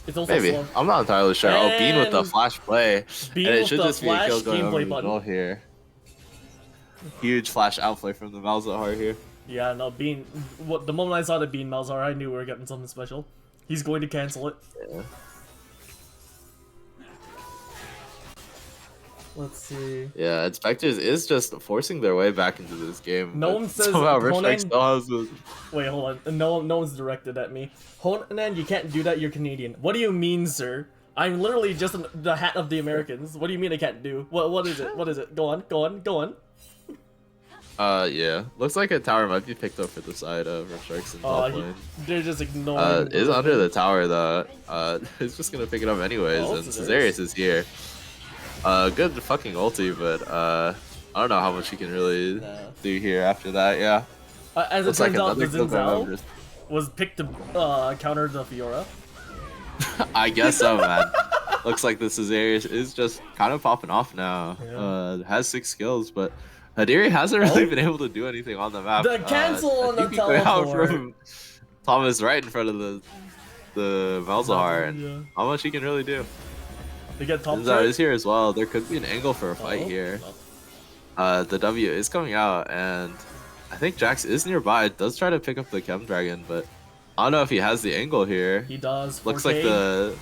It's also Maybe. slow. I'm not entirely sure. Oh, Bean with the And flash play. Bean And it with should the just be a kill flash going over gameplay the button. middle here. Huge flash outplay from the Malzahar here. Yeah, no, Bean. The moment I saw the Bean Malzahar, I knew we were getting something special. He's going to cancel it. Yeah. Let's see. Yeah, and Spectres is just forcing their way back into this game. No but one says somehow Conan- Rishak still has this. Wait, hold on. No one's directed at me. Honan, you can't do that. You're Canadian. What do you mean, sir? I'm literally just the hat of the Americans. What do you mean I can't do? What is it? What is it? Go on. Yeah. Looks like a tower might be picked up for the side of Rishak's in top lane. They're just ignoring. Is under the tower though. He's just gonna pick it up anyways, Oh, and Caesarius. Caesarius is here. Good fucking ulti, but I don't know how much he can really do here after that. Yeah. As Looks it like turns out, the another kill going over. Zinzao was picked to counter the Fiora. I guess so, man. Looks like the Caesarius is just kind of popping off now. Yeah. Has 6 skills, but Hadiri hasn't really been able to do anything on the map. The cancel on the TP going out teleport. from Thomas right in front of the Malzahar, and Yeah. how much he can really do. They get top Zinzao threat. is here as well. There could be an angle for a fight here. The W is coming out, and I think Jax is nearby. Does try to pick up the Chem Dragon, but I don't know if he has the angle here. He does. 4K, Looks like the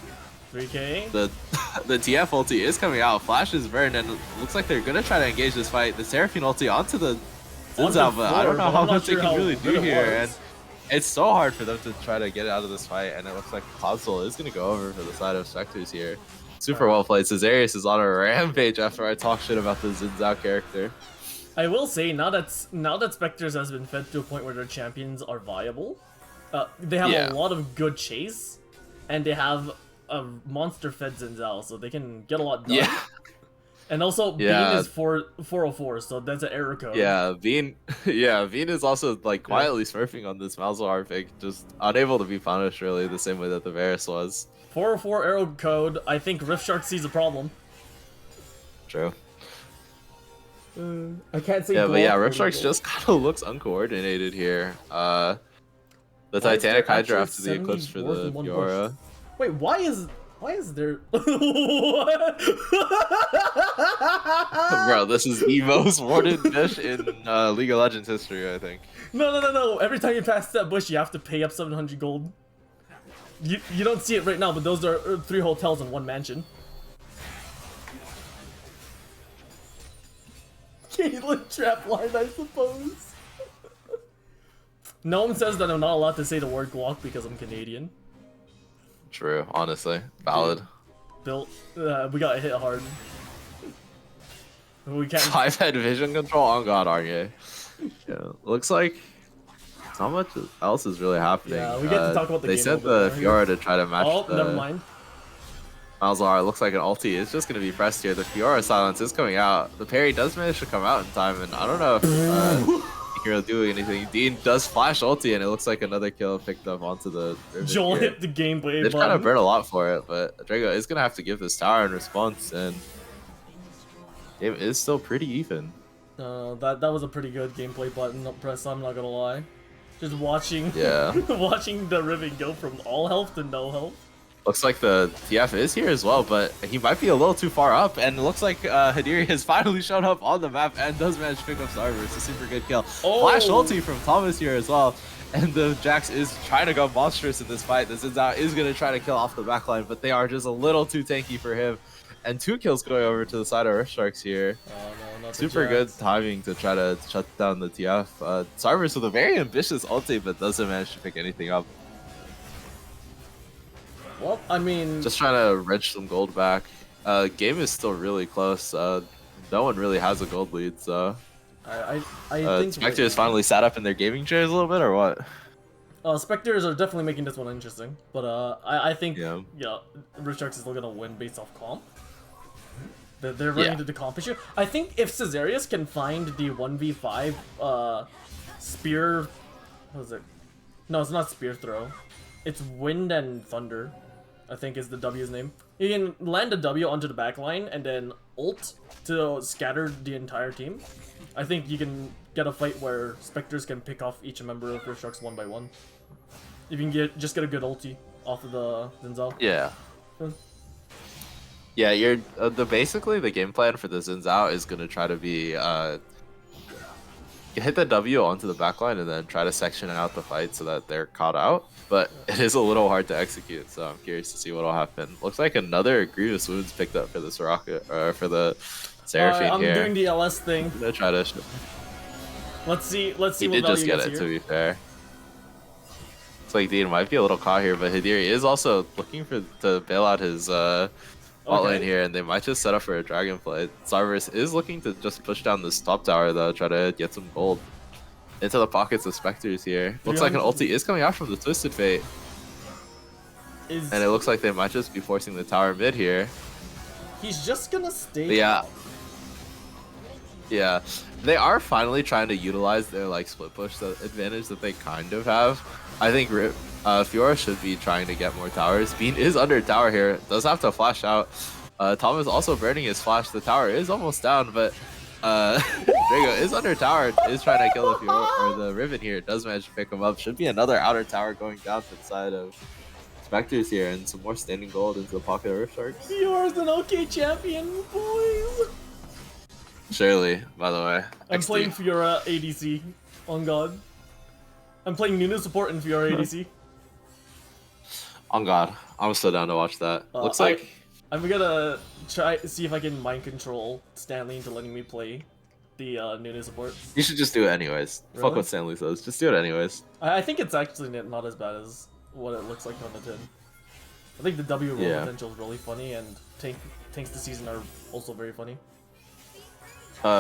3K. the TF ulti is coming out. Flash is burned, and it looks like they're gonna try to engage this fight. The Seraphine ulti onto the Zinzao, but I don't know how much they can really do here. And it's so hard for them to try to get out of this fight, and it looks like Console is gonna go over for the side of Spectres here. Super well played. Caesarius is on a rampage after I talk shit about the Zinzao character. I will say now that Spectres has been fed to a point where their champions are viable, they have a lot of good chase, and they have a monster-fed Zinzao, so they can get a lot done. Yeah. And also, Bean is 404, so that's an error code. Yeah, Bean is also like quietly smurfing on this Malzahar pick, just unable to be punished really the same way that the Varus was. 404 arrow code. I think Rift sees a problem. True. I can't say. Yeah, but yeah, Rift just kind of looks uncoordinated here. The Titanic Hydra after the Eclipse for the Fiora. Wait, why is there? Bro, this is the most warded dish in League of Legends history, I think. No. Every time you pass that bush, you have to pay up 700 gold. You don't see it right now, but those are 3 hotels in 1 mansion. Caitlyn trap line, I suppose. No one says that I'm not allowed to say the word guac because I'm Canadian. True, honestly. Valid. Built. We got hit hard. We can't. 5-head vision control? Oh god, Arye. Yeah, looks like not much else is really happening. Yeah, we get to talk about the They game sent a little the bit more. Fiora to try to match the... Never mind. Malzahar. Looks like an ulti is just going to be pressed here. The Fiora silence is coming out. The parry does manage to come out in time, and I don't know if he can really do anything. Dean does flash ulti, and it looks like another kill picked up onto the ribbon Joel here. hit the gameplay They're trying to button. burn a lot for it, but Drago is going to have to give this tower in response, and game is still pretty even. That was a pretty good gameplay button press. I'm not gonna lie. Just watching, Yeah. watching the ribbon go from all health to no health. Looks like the TF is here as well, but he might be a little too far up. And it looks like Hadiri has finally shown up on the map and does manage to pick up Starver. It's a super good kill. Oh. Flash ulti from Thomas here as well. And the Jax is trying to go monstrous in this fight. The Zinzao is going to try to kill off the backline, but they are just a little too tanky for him. And 2 kills going over to the side of Earthsharks here. Oh, no, not super good timing to try to shut down the TF. Starver's with a very ambitious ulti, but doesn't manage to pick anything up. Well, I mean... just trying to wrench some gold back. Game is still really close. No one really has a gold lead, so... I think Spectres finally sat up in their gaming chairs a little bit, or what? Spectres are definitely making this one interesting, but I think yeah, Earthsharks is still gonna win based off comp. They're running into the comp issue. I think if Caesarius can find the 1v5 spear, what is it? No, it's not spear throw. It's wind and thunder, I think is the W's name. You can land a W onto the backline and then ult to scatter the entire team. I think you can get a fight where Spectres can pick off each member of Earthsharks one by one. If you can just get a good ulti off of the Zinzao. Yeah. Yeah, you're basically the game plan for the Zinzao is gonna try to be hit the W onto the backline and then try to section out the fight so that they're caught out. But it is a little hard to execute, so I'm curious to see what'll happen. Looks like another Grievous Wounds picked up for this rocket, or for the Seraphine I'm here. doing the LS thing. I'm gonna try to. Let's see. Let's see. He did just get it, to be fair. It's like Dean might be a little caught here, but Hadiri is also looking to bail out his bot lane here, and they might just set up for a dragon play. Cerberus is looking to just push down this top tower though, try to get some gold into the pockets of Spectres here. Looks like an ulti is coming out from the Twisted Fate. And it looks like they might just be forcing the tower mid here. He's just gonna stay. Yeah. Yeah. They are finally trying to utilize their like split push advantage that they kind of have. I think Fiora should be trying to get more towers. Bean is under tower here. Does have to flash out. Tom is also burning his flash. The tower is almost down, but Drago is under tower, is trying to kill the Fiora, or the Riven here. Does manage to pick him up. Should be another outer tower going down to the side of Spectres here, and some more standing gold into the pocket of Earthsharks. Fiora's an okay champion, boys! Surely, by the way. I'm playing Fiora ADC. On God. I'm playing Nunu support and Fiora ADC. On God. I'm still down to watch that. Looks like... I'm gonna see if I can mind control Stanley into letting me play the Nunu support. You should just do it anyways. Really? Fuck what Stanley says. Just do it anyways. I think it's actually not as bad as what it looks like on the tin. I think the W roll potential is really funny, and tanks this season are also very funny.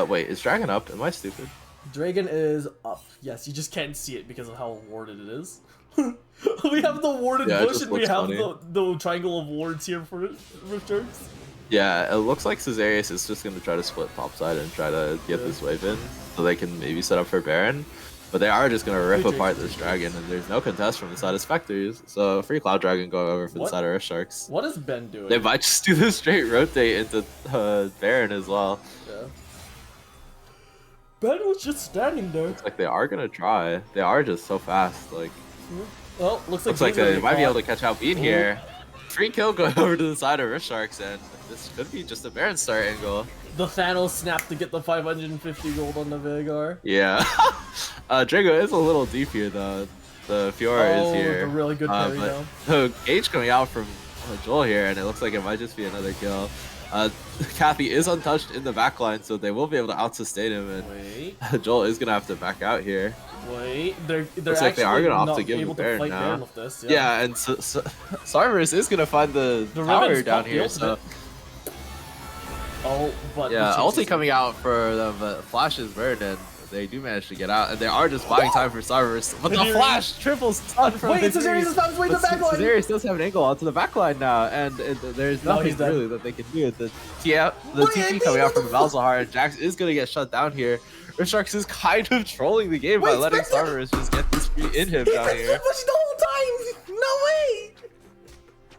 Wait, is Dragon up? Am I stupid? Dragon is up. Yes, you just can't see it because of how warded it is. We have the warded bush and we have the triangle of wards here for Earthsharks. Yeah, it looks like Caesarius is just going to try to split topside and try to get this wave in so they can maybe set up for Baron. But they are just going to rip apart this dragon, and there's no contest from the side of Spectres. So free Cloud Dragon going over for the side of Earthsharks. What is Ben doing? They might just do the straight rotate into Baron as well. Yeah. Ben was just standing there. Looks like they are going to try. They are just so fast. Like, well, looks like they might be able to catch out Bean here. Free kill going over to the side of Earthsharks, and this could be just a Baron start angle. The Thanos snap to get the 550 gold on the Veigar. Yeah. Drago is a little deep here though. The Fiora is here. A really good parry now. The Gage coming out from Joel here, and it looks like it might just be another kill. Kathy is untouched in the backline, so they will be able to out-sustain him, and Joel is gonna have to back out here. Wait, they're looks like they are gonna opt to give him Baron now. Baron with this, yeah, and Sarverus is gonna find the tower down here, so... but yeah, ulti coming out for them, but Flash is burned, and they do manage to get out, and they are just buying time for Cerberus. But the Flash triples stun from Caesarius is found way to the backline! Caesarius does have an angle onto the backline now, and there's nothing really that they can do. The TP coming out from Malzahar, and Jax is going to get shut down here. Earthsharks is kind of trolling the game by letting Cerberus just get this free in him down here. The whole time! No way!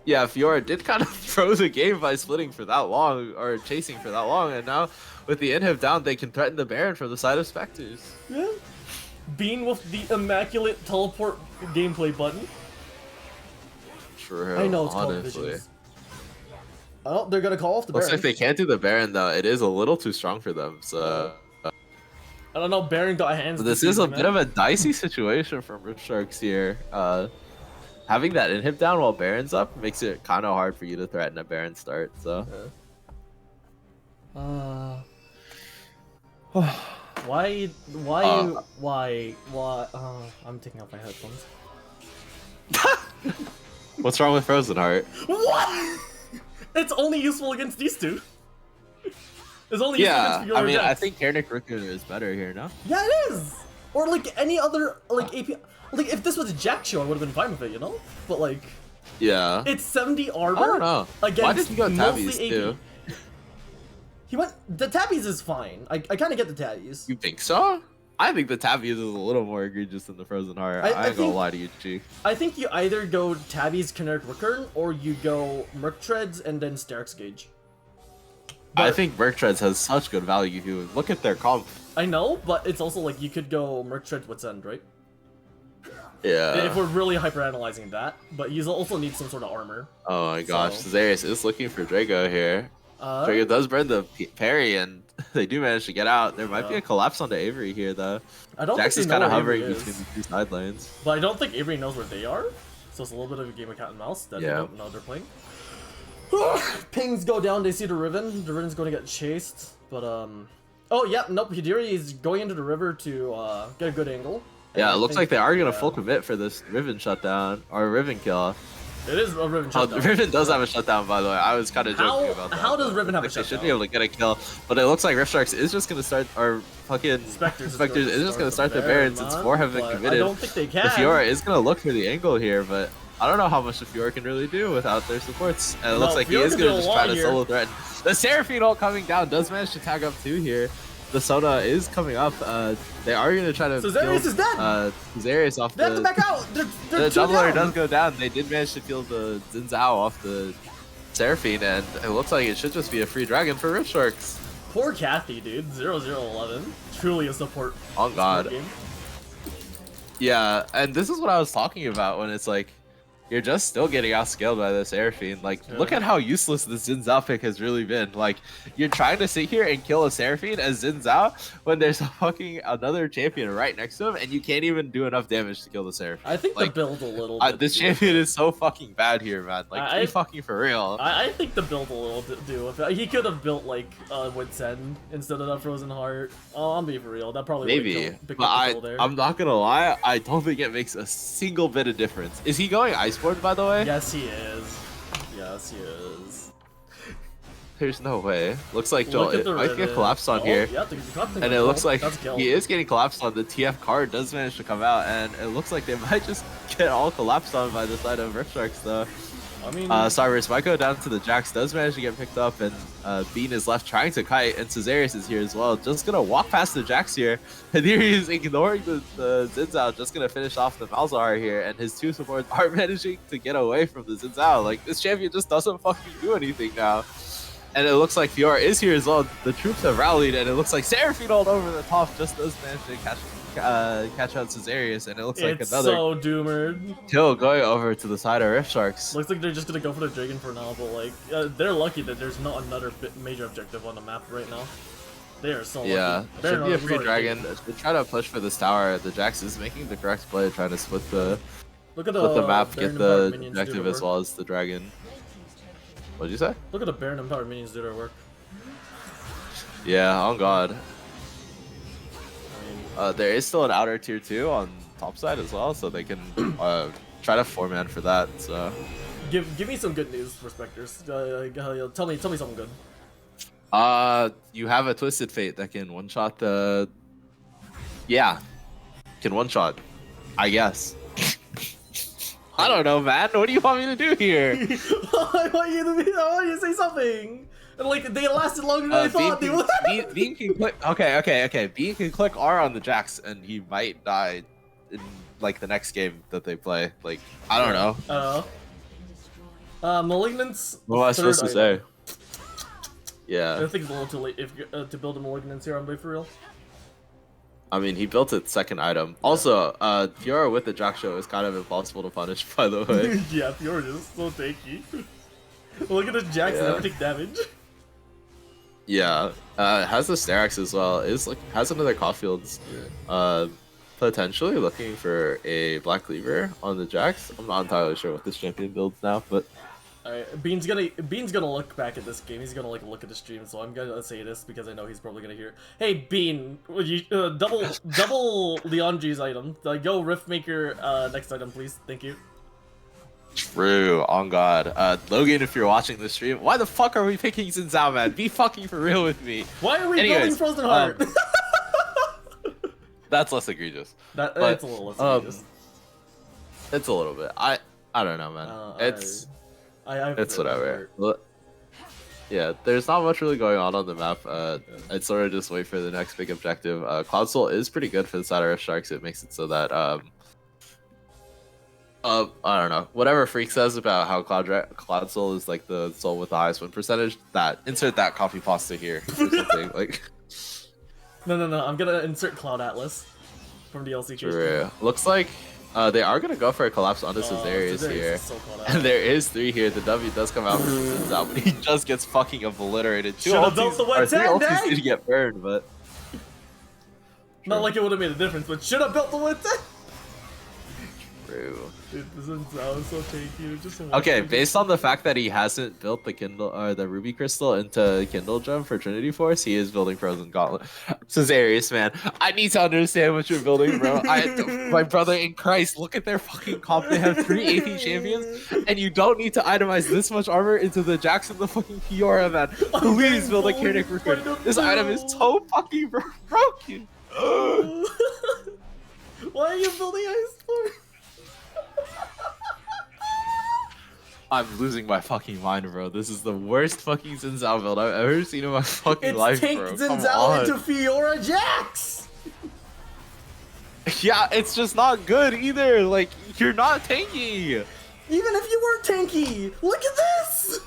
Yeah, Fiora did kind of throw the game by splitting for that long, or chasing for that long, and now with the inhib down, they can threaten the Baron from the side of Spectres. Yeah. Bean with the immaculate teleport gameplay button. for real. I know it's called honestly. Visions. Oh, they're gonna call off the Looks Baron. like they can't do the Baron though. It is a little too strong for them. So I don't know. Baron got hands. this is a bit of a dicey situation from Rift Sharks here. Having that inhib down while Baron's up makes it kind of hard for you to threaten a Baron start. So. Why? I'm taking off my headphones. What's wrong with Frozen Heart? What? It's only useful against these two. It's only useful against Fiora. I mean, Jax. I think Karnak Rikuner is better here, no? Yeah, it is. Or like any other like AP. Like if this was a Jack show, I would have been fine with it, you know. But like, yeah, it's 70 armor. I don't know. Against why did he go mostly Tabbies AP. too? He went. The Tabbies is fine. I kind of get the Tabbies. You think so? I think the Tabbies is a little more egregious than the Frozen Heart. I ain't gonna lie to you, Chief. I think you either go Tabbies, Canary Rickhorn, or you go Merc Treads and then Sterix Gauge. I think Merc Treads has such good value here. Look at their comp. I know, but it's also like you could go Merc Treads Wits End, right? Yeah. If we're really hyper-analyzing that, but you also need some sort of armor. Oh my gosh, So- Zarius is looking for Drago here. Drago does burn the parry, and they do manage to get out. There might be a collapse onto Avery here, though. I don't Jax think is they know kind of where hovering Avery between is. the two side lanes. But I don't think Avery knows where they are, so it's a little bit of a game of cat and mouse that they don't know they're playing. Pings go down, they see the Riven. The Riven's going to get chased, but oh yeah, nope. Hidiri is going into the river to get a good angle. Yeah, it looks like they are gonna full commit for this Riven shutdown or Riven kill. It is a Riven shutdown. Riven does have a shutdown, by the way. I was kind of joking about that. How does Riven have a shutdown? They should be able to get a kill, but it looks like Rift Sharks is just gonna start, or fucking Spectres is just gonna start the Baron since 4 have been committed. I don't think they can. The Fiora is gonna look for the angle here, but I don't know how much the Fiora can really do without their supports. And it looks like he is gonna just try to solo threaten. The Seraphine ult coming down does manage to tag up 2 here. The Sona is coming up. They are going to try to so Zarius is dead. Zarius off they have to back out. They're the two Juggler down. does go down. They did manage to kill the Xin Zhao off the Seraphine, and it looks like it should just be a free dragon for Rift Sharks. Poor Kathy, dude. 0-0-11. Truly a support. Oh god. Game. Yeah, and this is what I was talking about when it's like, you're just still getting outscaled by the Seraphine. Like, look at how useless the Xin Zhao pick has really been. Like, you're trying to sit here and kill a Seraphine as Xin Zhao when there's a fucking another champion right next to him, and you can't even do enough damage to kill the Seraphine. I think like, the build a little bit. this champion is so fucking bad here, man. Like, be fucking for real. I think the build a little do. He could have built, like, Wits End instead of that Frozen Heart. Oh, I'm being for real. That probably maybe. But I'm not gonna lie, I don't think it makes a single bit of difference. Is he going Iceboard, by the way? Yes, he is. Yes, he is. There's no way. Looks like Joel, it might get collapsed on here. Yeah, and it looks like he is getting collapsed on. The TF card does manage to come out, and it looks like they might just get all collapsed on by the side of Rift Sharks, though. I mean, Cyrus might go down to the Jax, does manage to get picked up, and Bean is left trying to kite, and Cesarius is here as well. Just gonna walk past the Jax here. Hidiri is ignoring the Xin Zhao, just gonna finish off the Malzahar here, and his 2 supports are managing to get away from the Xin Zhao. Like, this champion just doesn't fucking do anything now. And it looks like Fiora is here as well. The troops have rallied, and it looks like Seraphine all over the top just does manage to catch out Cesarius, and it looks like another so doomered kill going over to the side of Rift Sharks. Looks like they're just gonna go for the dragon for now, but like they're lucky that there's not another major objective on the map right now. They are so lucky. Yeah, should be a free dragon. Should try to push for this tower. The Jax is making the correct play, trying to split the map, get the objective as well as the dragon. What did you say? Look at the Baron and Power minions do their work. Yeah, oh god. There is still an outer tier 2 on top side as well, so they can try to 4-man for that. So give me some good news for Spectres. Tell me something good. You have a Twisted Fate that can one-shot the... Yeah, can one-shot, I guess. I don't know, man. What do you want me to do here? I want you to say something. And like they lasted longer than I thought they would. Bean can click. Okay. Bean can click R on the Jax, and he might die in like the next game that they play. Like, I don't know. Malignance. What am I supposed to say? Yeah. I think it's a little too late if to build a Malignance here on Bay for real. I mean, he built its second item. Also, Fiora with the Jack Show is kind of impossible to punish, by the way. Yeah, Fiora is so tanky. Look at the Jacks never take damage. Yeah, has the Sterax as well. Is like has another Caulfield's. Potentially looking for a Black Cleaver on the Jax. I'm not entirely sure what this champion builds now, but alright, Bean's gonna look back at this game. He's gonna like look at the stream, so I'm gonna say this because I know he's probably gonna hear. Hey Bean, would you double Leon G's item? Go Riftmaker next item, please. Thank you. True, on God. Logan, if you're watching this stream, why the fuck are we picking Xin Zhao, man? Be fucking for real with me. Why are we building Frozen Heart? That's less egregious. It's a little less egregious. It's a little bit. I don't know, man. It's whatever. Yeah, there's not much really going on the map. I'd sort of just wait for the next big objective. Cloud Soul is pretty good for the side of Sharks. It makes it so that I don't know. Whatever Freak says about how Cloud Soul is like the soul with the highest win percentage, insert that copy pasta here or something. Like No, I'm gonna insert Cloud Atlas from DLC. True. Looks like they are gonna go for a collapse onto Caesarius here. So and there is 3 here. The W does come out from Zinzao, but he just gets fucking obliterated. Three ultis did get burned, but not like it would have made a difference, but should have built the win 10. True. Dude, this is so tanky. Just okay, based on the fact that he hasn't built the Kindle or the Ruby Crystal into Kindle Gem for Trinity Force, he is building Frozen Gauntlet. Caesarius, man, I need to understand what you're building, bro. My brother in Christ, look at their fucking comp. They have 3 AP champions, and you don't need to itemize this much armor into the Jackson the fucking Fiora, man. Please build a Kinetic Recruit. This item is so fucking broken. Why are you building Ice Force? I'm losing my fucking mind, bro. This is the worst fucking Xin Zhao build I've ever seen in my fucking life, bro. It's tanked Xin Zhao into Fiora Jax! Yeah, it's just not good either. Like, you're not tanky. Even if you were tanky, look at this!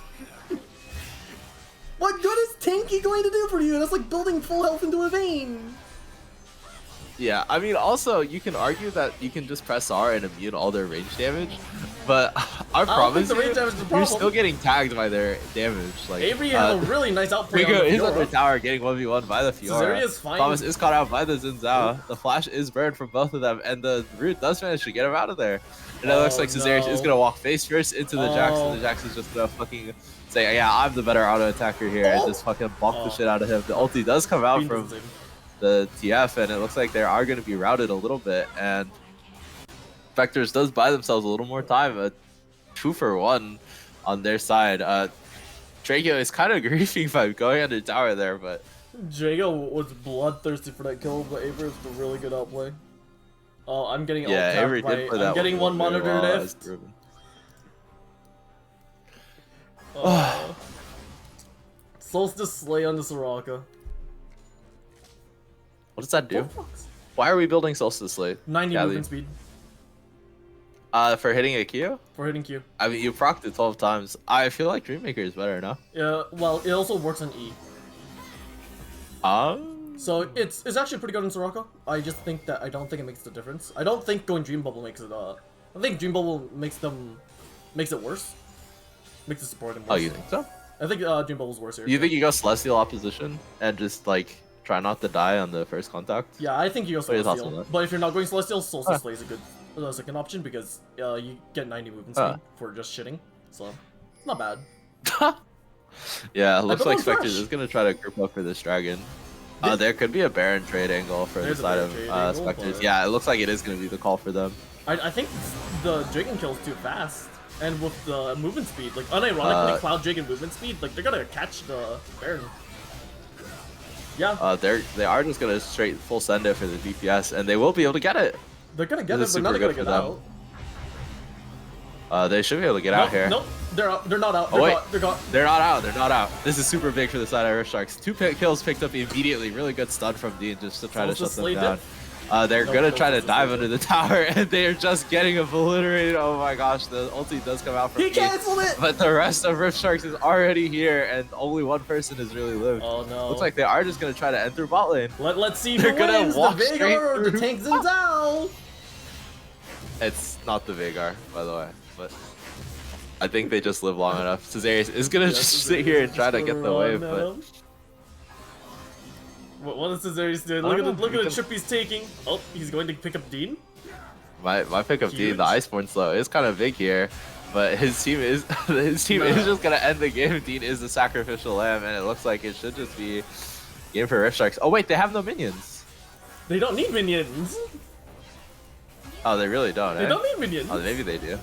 What good is tanky going to do for you? That's like building full health into a vein. Yeah, I mean, also, you can argue that you can just press R and immune all their range damage, but I promise you're still getting tagged by their damage. Like Avery has a really nice outplay on Rico the is Fiora. under tower getting 1v1 by the Fiora. Thomas is caught out by the Xin Zhao. The flash is burned from both of them, and the root does manage to get him out of there. And it looks like Caesarius is going to walk face first into the Jax, and the Jax is just going to fucking say, yeah, I'm the better auto attacker here, and just fucking bonk the shit out of him. The ulti does come out from the TF, and it looks like they are going to be routed a little bit, and Spectres does buy themselves a little more time. A 2-for-1 on their side. Drago is kind of griefing by going under tower there, but Drago was bloodthirsty for that kill, but Avery was a really good outplay. Oh, I'm getting Avery did play that. I'm getting one monitor left. Solstice Slay on the Soraka. What does that do? Why are we building Solstice Slay? 90 movement speed. For hitting a Q? For hitting Q. I mean, you procced it 12 times. I feel like Dreammaker is better, no? Yeah, well, it also works on E. So it's actually pretty good in Soraka. I just think that I don't think it makes the difference. I don't think going Dream Bubble makes it. I think Dream Bubble makes it worse. Makes the support worse. Oh, you think so? I think Dream Bubble's worse here. You think you go Celestial opposition and just like try not to die on the first contact? Yeah, I think you go Celestial. But if you're not going Celestial, Solstice Slay is a good second option because you get 90 movement speed for just shitting. So not bad. Yeah, it looks like Spectres is gonna try to group up for this dragon. There could be a Baron trade angle for the side of Spectres. Yeah, it looks like it is gonna be the call for them. I think the Dragon kill's too fast, and with the movement speed, like unironically, Cloud Dragon movement speed, like they're gonna catch the Baron. Yeah. They are just gonna straight full send it for the DPS, and they will be able to get it. They're gonna get it, but not gonna get out. They should be able to get out here. Nope, they're not out. They're gone. They're not out. They're not out. This is super big for the side of Earth Sharks. 2 kills picked up immediately. Really good stun from Dean just to try to shut them down. They're gonna try to dive under the tower, and they are just getting obliterated. Oh my gosh, the ulti does come out from He canceled it! but the rest of Rift Sharks is already here, and only one person has really lived. Oh no. Looks like they are just gonna try to enter bot lane. Let's see They're who gonna wins, walk the Veigar or the through. Tank Zinzao! It's not the Veigar, by the way, but I think they just live long enough. Cesarius is gonna just sit here and try to get the wave, but... What is Cesarius doing? Look at the trip he's taking. Oh, he's going to pick up Dean. My pick of Dean, the Iceborne slow, is kind of big here, but his team is is just gonna end the game. Dean is the sacrificial lamb, and it looks like it should just be game for Rift Sharks. Oh wait, they have no minions. They don't need minions. Oh, they really don't. They don't need minions. Oh, maybe they do.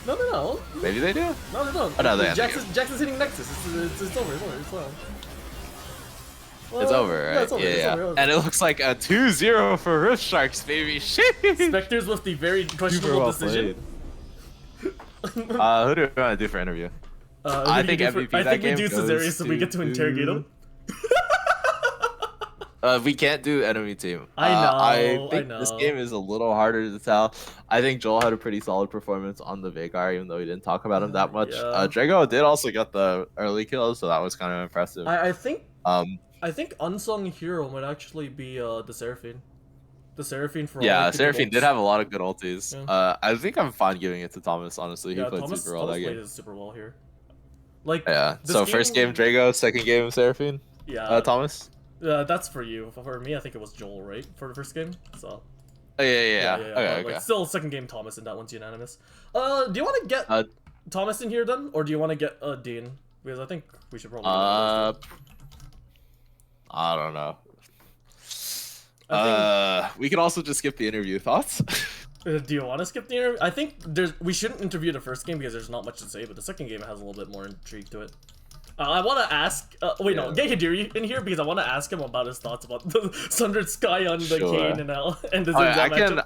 No. Maybe they do. No, they don't. Oh, no, Jackson's hitting Nexus. It's over. It's over. It's over, right? Yeah, it's over. Yeah. It's over. And it looks like a 2-0 for Rift Sharks, baby. Shit. Spectres with the very questionable decision. Who do we want to do for interview? I think MVP I think we game do Cesarius so we get to interrogate him. We can't do enemy team. I think this game is a little harder to tell. I think Joel had a pretty solid performance on the Veigar, even though we didn't talk about him that much. Yeah. Drago did also get the early kill, so that was kind of impressive. I think unsung hero might actually be the Seraphine. The Seraphine for Seraphine did have a lot of good ultis. Yeah. I think I'm fine giving it to Thomas. Honestly, he played Thomas, super well that game. Played super well here. Like So first game Drago, second game Seraphine. Yeah. Thomas. That's for you. For me, I think it was Joel, right, for the first game. So. Oh, yeah. Okay. Like, still second game Thomas, and that one's unanimous. Do you want to get Thomas in here then, or do you want to get Dean? Because I think we should probably. I don't know. We can also just skip the interview. Thoughts? Do you want to skip the interview? I think we shouldn't interview the first game because there's not much to say, but the second game has a little bit more intrigue to it. I want to ask. Get Hidiri in here because I want to ask him about his thoughts about the Sundered Sky on the Kane and the Zinzao matchup.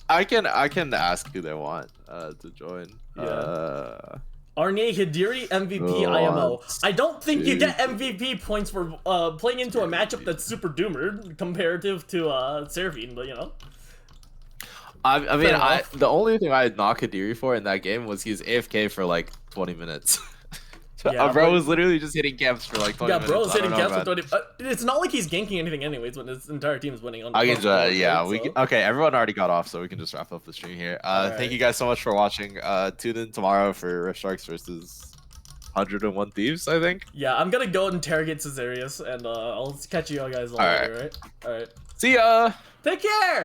I can ask who they want to join. Yeah. Arnie Hidiri MVP IMO. I don't think you get MVP points for playing into a matchup that's super doomer comparative to Seraphine, but you know. I mean, the only thing I had knocked Hidiri for in that game was he's AFK for like 20 minutes. Bro was literally just hitting camps for like 20 minutes. Yeah, bro was hitting camps for 20 it's not like he's ganking anything anyways when his entire team is winning on the okay, everyone already got off, so we can just wrap up the stream here. Thank you guys so much for watching. Tune in tomorrow for Rift Sharks versus 101 Thieves, I think. Yeah, I'm gonna go interrogate Cesarius, and I'll catch you guys all later, right? Alright. See ya! Take care!